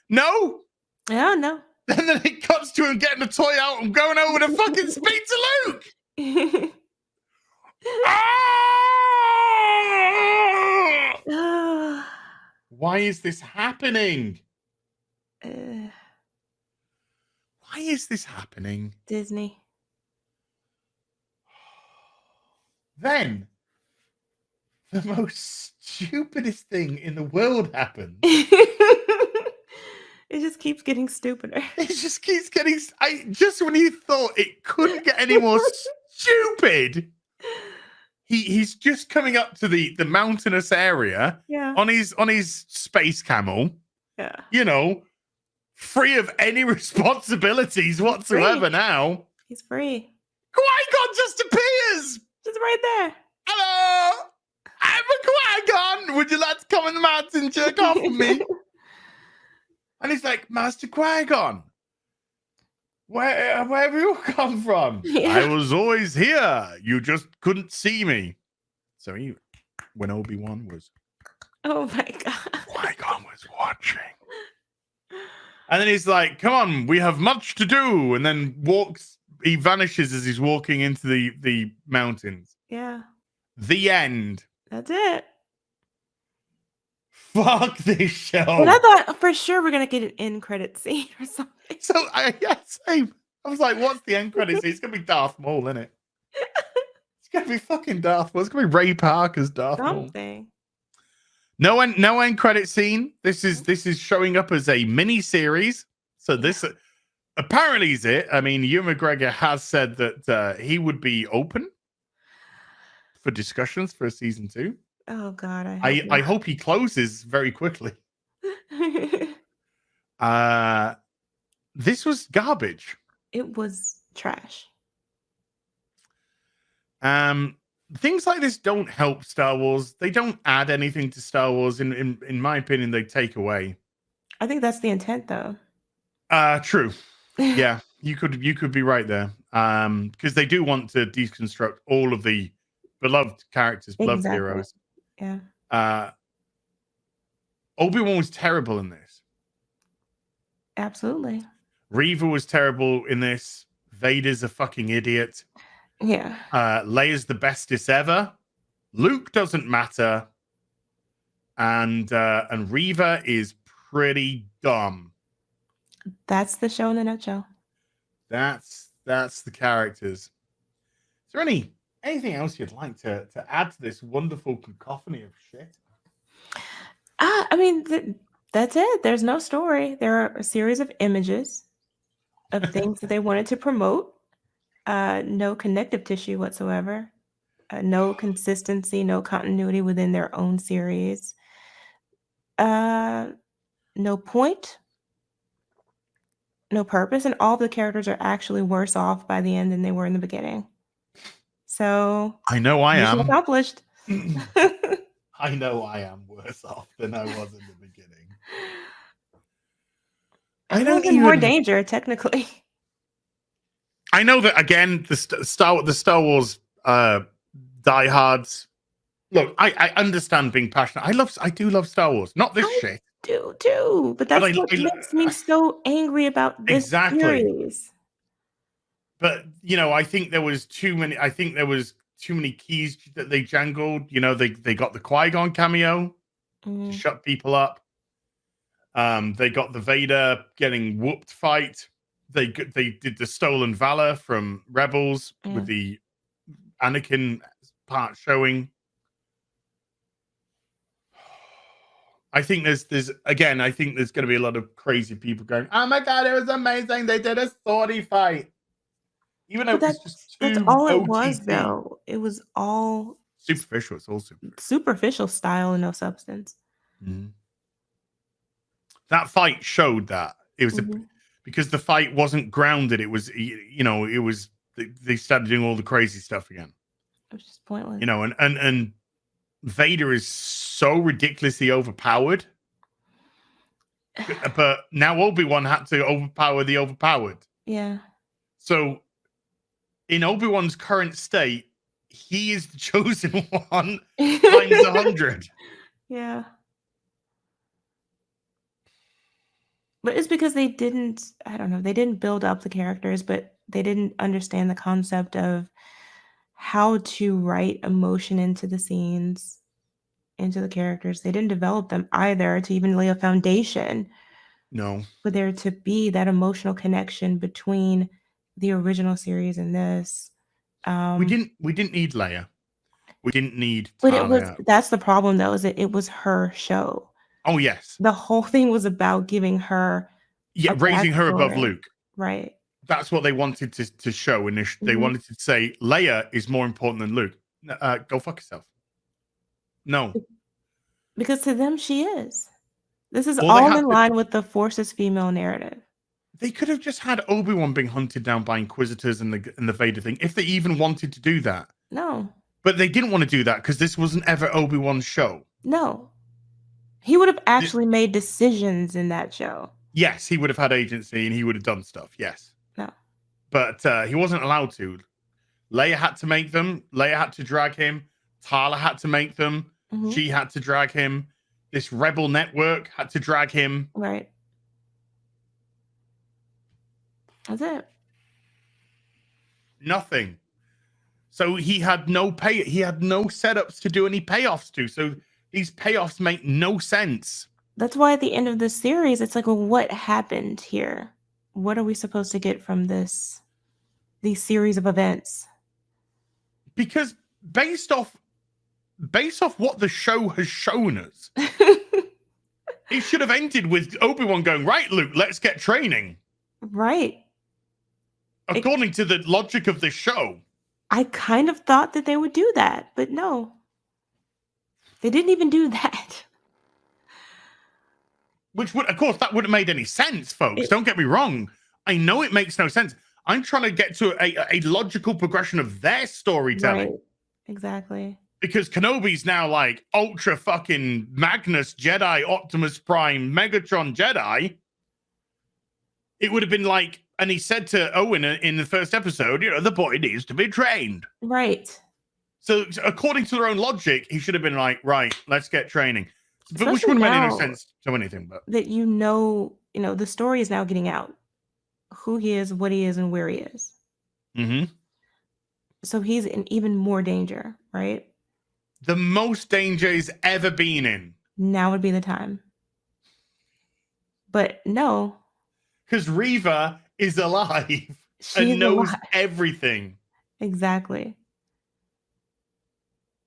no. Yeah, no. And then it cuts to him getting a toy out and going over to fucking speak to Luke. Why is this happening? Why is this happening? Disney. Then the most stupidest thing in the world happened. It just keeps getting stupider. It just keeps getting... just when you thought it couldn't get any more stupid, he's just coming up to the mountainous area on his space camel. Yeah. Free of any responsibilities whatsoever now. He's free. Qui-Gon just appears! Just right there. Hello! I'm a Qui-Gon! Would you like to come in the mountain and jerk off with me? And he's like, Master Qui-Gon, where have you come from? Yeah. I was always here. You just couldn't see me. So when Obi-Wan was... Oh my God. Qui-Gon was watching. And then he's like, come on, we have much to do. And then he vanishes as he's walking into the mountains. Yeah. The end. That's it. Fuck this show. But I thought for sure we're going to get an end credit scene or something. So, same. I was like, what's the end credit scene? It's going to be Darth Maul, isn't it? It's going to be fucking Darth Maul. It's going to be Ray Parker's Darth Maul. Something. No end credit scene. This is showing up as a mini series. So this apparently is it. I mean, Ewan McGregor has said that he would be open for discussions for a season 2. Oh God, I hope he closes very quickly. This was garbage. It was trash. Things like this don't help Star Wars. They don't add anything to Star Wars. In my opinion, they take away. I think that's the intent, though. True. Yeah, you could be right there. Because they do want to deconstruct all of the beloved characters, beloved heroes. Yeah. Obi-Wan was terrible in this. Absolutely. Reva was terrible in this. Vader's a fucking idiot. Yeah. Leia's the bestest ever. Luke doesn't matter. And Reva is pretty dumb. That's the show in a nutshell. That's the characters. Is there anything else you'd like to add to this wonderful cacophony of shit? I mean, that's it. There's no story. There are a series of images of things that they wanted to promote. No connective tissue whatsoever. No consistency, no continuity within their own series. No point, no purpose, and all the characters are actually worse off by the end than they were in the beginning. So I know I am accomplished. I know I am worse off than I was in the beginning. I don't in more danger, technically. I know that again. The Star Wars diehards. Look, I understand being passionate. I do love Star Wars. Not this shit. Do too, but that's what makes me so angry about this series. But I think there was too many. I think there was too many keys that they jangled. They got the Qui-Gon cameo to shut people up. They got the Vader getting whooped fight. They did the stolen valor from Rebels with the Anakin part showing. I think there's again. I think there's going to be a lot of crazy people going, "Oh my god, it was amazing! They did a swordie fight." Even though that's all it was, though. It was all superficial. It's all superficial style and no substance. Mm-hmm. That fight showed that it was because the fight wasn't grounded. It was, it was they started doing all the crazy stuff again. It was just pointless. And Vader is so ridiculously overpowered. But now Obi-Wan had to overpower the overpowered. Yeah. So in Obi-Wan's current state, he is the chosen one times 100. Yeah. But it's because they didn't build up the characters, but they didn't understand the concept of how to write emotion into the scenes, into the characters. They didn't develop them either to even lay a foundation. No. For there to be that emotional connection between the original series and this. We didn't need Leia. We didn't need Talia. But that's the problem, though, is that it was her show. Oh, yes. The whole thing was about giving her raising her above Luke. Right. That's what they wanted to show initially. They wanted to say Leia is more important than Luke. Go fuck yourself. No. Because to them, she is. This is all in line with the Force's female narrative. They could have just had Obi-Wan being hunted down by Inquisitors and the Vader thing, if they even wanted to do that. No. But they didn't want to do that because this wasn't ever Obi-Wan's show. No. He would have actually made decisions in that show. Yes, he would have had agency and he would have done stuff. Yes. No. But he wasn't allowed to. Leia had to make them. Leia had to drag him. Tala had to make them. She had to drag him. This rebel network had to drag him. Right. That's it. Nothing. So he had no pay. He had no setups to do any payoffs to. So these payoffs make no sense. That's why at the end of the series, it's like, well, what happened here? What are we supposed to get from these series of events? Because based off what the show has shown us, it should have ended with Obi-Wan going, right, Luke, let's get training. Right. According to the logic of the show. I kind of thought that they would do that, but no. They didn't even do that. Which would, of course, that wouldn't have made any sense, folks. Don't get me wrong. I know it makes no sense. I'm trying to get to a logical progression of their storytelling. Right. Exactly. Because Kenobi's now like ultra fucking Magnus Jedi, Optimus Prime, Megatron Jedi. It would have been like, and he said to Owen in the first episode, you know, the boy needs to be trained. Right. So according to their own logic, he should have been like, right, let's get training. But which Especially wouldn't have made now any sense to anything. But that you know, the story is now getting out. Who he is, what he is, and where he is. Mm-hmm. So he's in even more danger, right? The most danger he's ever been in. Now would be the time. But no. Because Reva is alive and knows everything. Exactly.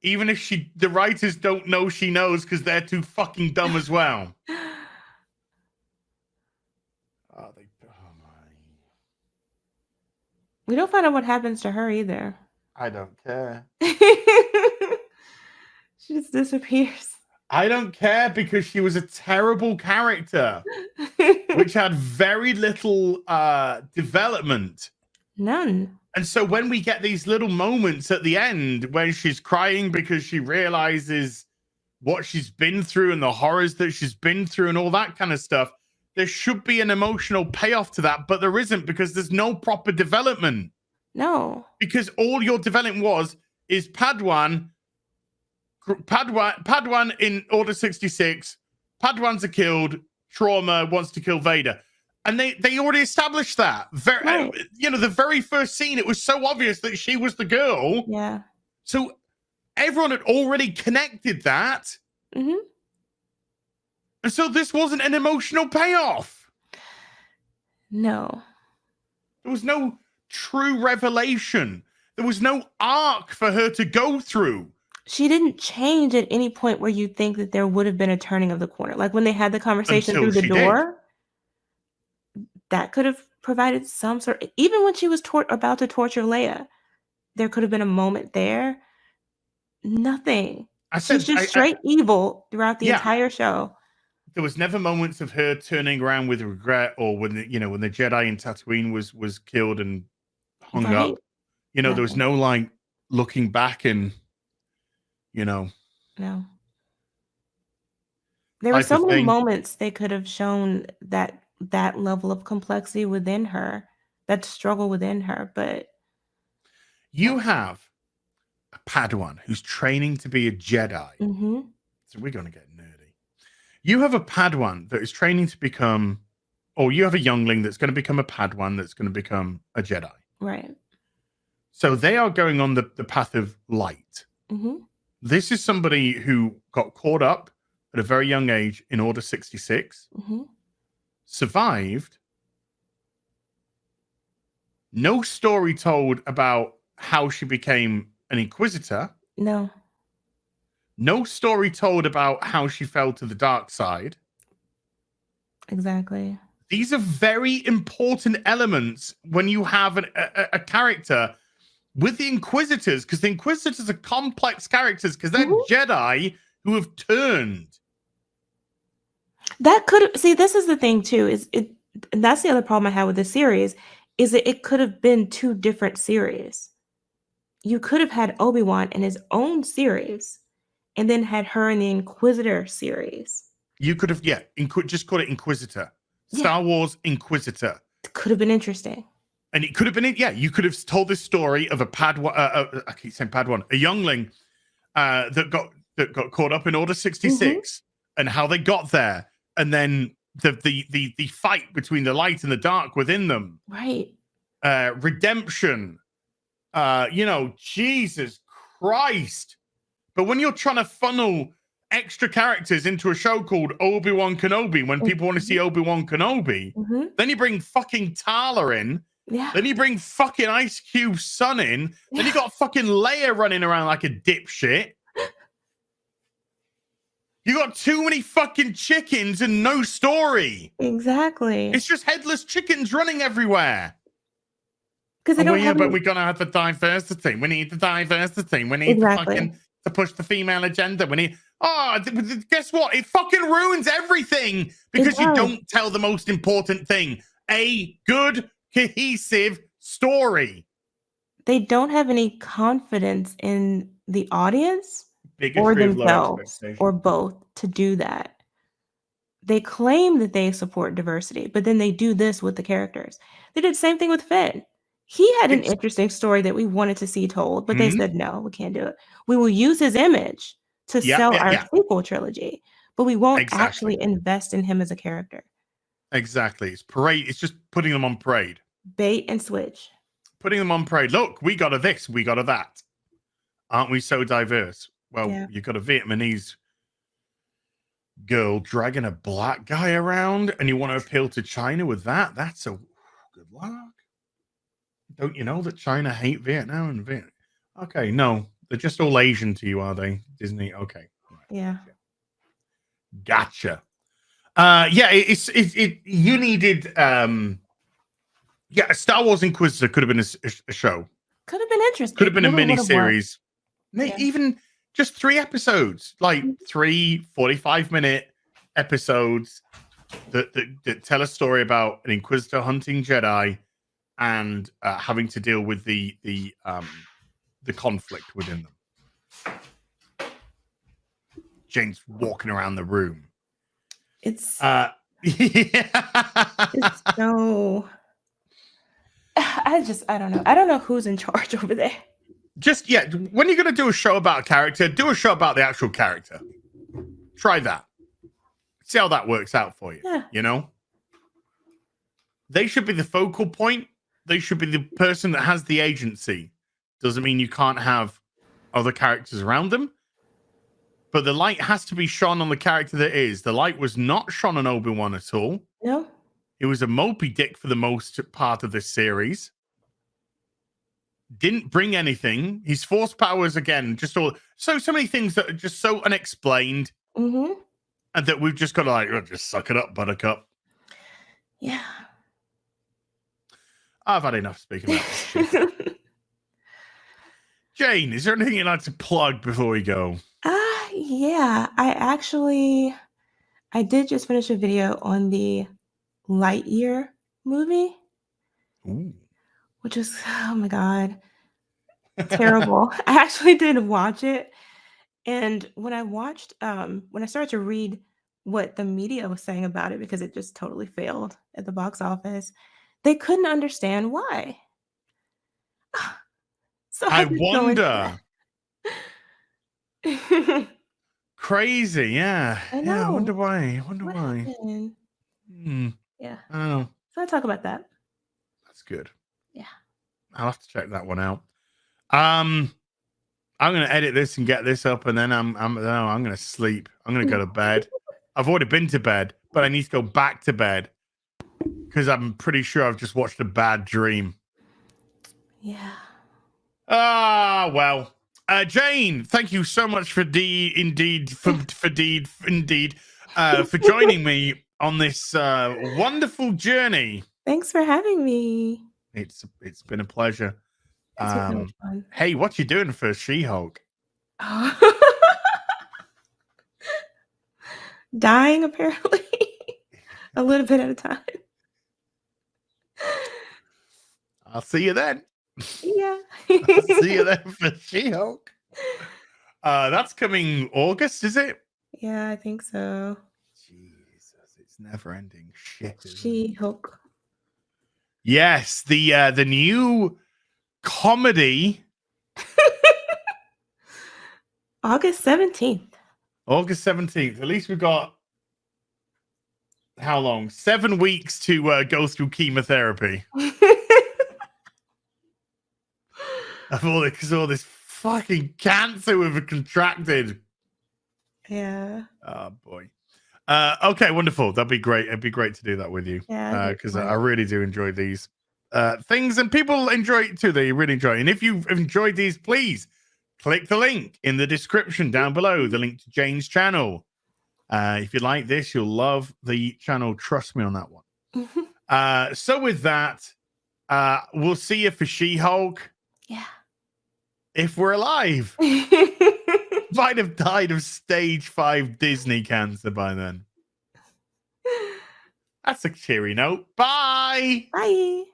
Even if the writers don't know she knows because they're too fucking dumb as well. We don't find out what happens to her either. I don't care. She just disappears. I don't care because she was a terrible character, which had very little development. None. And so when we get these little moments at the end when she's crying because she realizes what she's been through and the horrors that she's been through and all that kind of stuff, there should be an emotional payoff to that, but there isn't because there's no proper development. No. Because all your development is Padawan in Order 66, Padawans are killed, Trauma wants to kill Vader. And they already established that. Right. The very first scene, it was so obvious that she was the girl. Yeah. So everyone had already connected that. Mm-hmm. And so this wasn't an emotional payoff. No. There was no true revelation. There was no arc for her to go through. She didn't change at any point where you think that there would have been a turning of the corner. Like when they had the conversation through the door, that could have provided some sort of, even when she was about to torture Leia, there could have been a moment there. Nothing. She's just straight evil throughout the entire show. There was never moments of her turning around with regret, or when the Jedi in Tatooine was killed and hung up. There was no like looking back and No. There were so many moments they could have shown that level of complexity within her, that struggle within her, but you have a Padawan who's training to be a Jedi. Mm-hmm. So we're going to get nerdy. You have a Padawan that is training to become, or you have a youngling that's going to become a Padawan that's going to become a Jedi. Right. So they are going on the path of light. Mm-hmm. This is somebody who got caught up at a very young age in Order 66, mm-hmm. survived, no story told about how she became an Inquisitor. No. No story told about how she fell to the dark side. Exactly. These are very important elements when you have a character with the Inquisitors, because the Inquisitors are complex characters because they're Jedi who have turned. That could see. This is the thing too. And that's the other problem I had with this series, is that it could have been two different series. You could have had Obi-Wan in his own series, and then had her in the Inquisitor series. You could have, just call it Inquisitor. Star Wars Inquisitor. It could have been interesting. And it could have been, you could have told this story of a Padawan, I keep saying Padawan, a youngling that got caught up in Order 66 and how they got there. And then the fight between the light and the dark within them. Right. Redemption. Jesus Christ. But when you're trying to funnel extra characters into a show called Obi Wan Kenobi, when people want to see Obi Wan Kenobi, then you bring fucking Tala in. Yeah. Then you bring fucking Ice Cube's son in. Then you got fucking Leia running around like a dipshit. You got too many fucking chickens and no story. Exactly. It's just headless chickens running everywhere. Because they don't have but we're gonna have the diversity. We need the diversity. We need to push the female agenda. We need. Guess what? It fucking ruins everything because you don't tell the most important thing: a good, cohesive story. They don't have any confidence in the audience Bigotry or themselves or both to do that. They claim that they support diversity, but then they do this with the characters. They did the same thing with Finn. He had an interesting story that we wanted to see told, but they said, no, we can't do it. We will use his image to sell our sequel trilogy, but we won't actually invest in him as a character. Exactly. It's parade. It's just putting them on parade. Bait and switch. Putting them on parade. Look, we got a this, we got a that. Aren't we so diverse? Well, you've got a Vietnamese girl dragging a black guy around and you want to appeal to China with that? That's a good luck. Don't you know that China hate Vietnam and Vietnam? Okay, no. They're just all Asian to you, are they? Disney? Okay. Yeah. Gotcha. You needed a Star Wars Inquisitor could have been a show. Could have been interesting. Could have been a mini series. Even just 3 episodes, like 3 45-minute episodes that tell a story about an Inquisitor hunting Jedi and having to deal with the conflict within them. Jane's walking around the room. It's it's so. I don't know. I don't know who's in charge over there. When you're going to do a show about a character, do a show about the actual character. Try that. See how that works out for you. Yeah. You know? They should be the focal point. They should be the person that has the agency. Doesn't mean you can't have other characters around them. But the light has to be shone on the character that is. The light was not shone on Obi-Wan at all. No. It was a mopey dick for the most part of this series. Didn't bring anything. His force powers, again, just all so many things that are just so unexplained. And that we've just got to just suck it up, buttercup. Yeah. I've had enough speaking about this shit. Jane, is there anything you'd like to plug before we go? Yeah. I did just finish a video on the Lightyear movie. Ooh. Which is, oh my God, terrible. I actually did watch it. And when I watched, when I started to read what the media was saying about it, because it just totally failed at the box office, they couldn't understand why. So I wonder. Crazy, yeah. I know. Yeah, I wonder why. Yeah. I don't know. So I talk about that. That's good. Yeah. I'll have to check that one out. I'm gonna edit this and get this up, and then I'm gonna sleep. I'm gonna go to bed. I've already been to bed, but I need to go back to bed because I'm pretty sure I've just watched a bad dream. Yeah. Well. Jane, thank you so much for joining me on this wonderful journey. Thanks for having me. It's been a pleasure. Fun. Hey, what you doing for She-Hulk? Dying, apparently. A little bit at a time. I'll see you then. Yeah. I'll see you then for She-Hulk. That's coming August, is it? Yeah, I think so. Jesus, it's never ending shit. She-Hulk. Yes, the new comedy. August 17th. August 17th. At least we've got how long? 7 weeks to go through chemotherapy. Of all this fucking cancer we've contracted. Yeah. Oh boy. Okay, wonderful. That'd be great. It'd be great to do that with you. Yeah. Because I really do enjoy these things, and people enjoy it too. They really enjoy it. And if you've enjoyed these, please click the link in the description down below, the link to Jane's channel. If you like this, you'll love the channel. Trust me on that one. So with that, we'll see you for She-Hulk. Yeah. If we're alive. Might have died of stage 5 Disney cancer by then. That's a cheery note. Bye. Bye.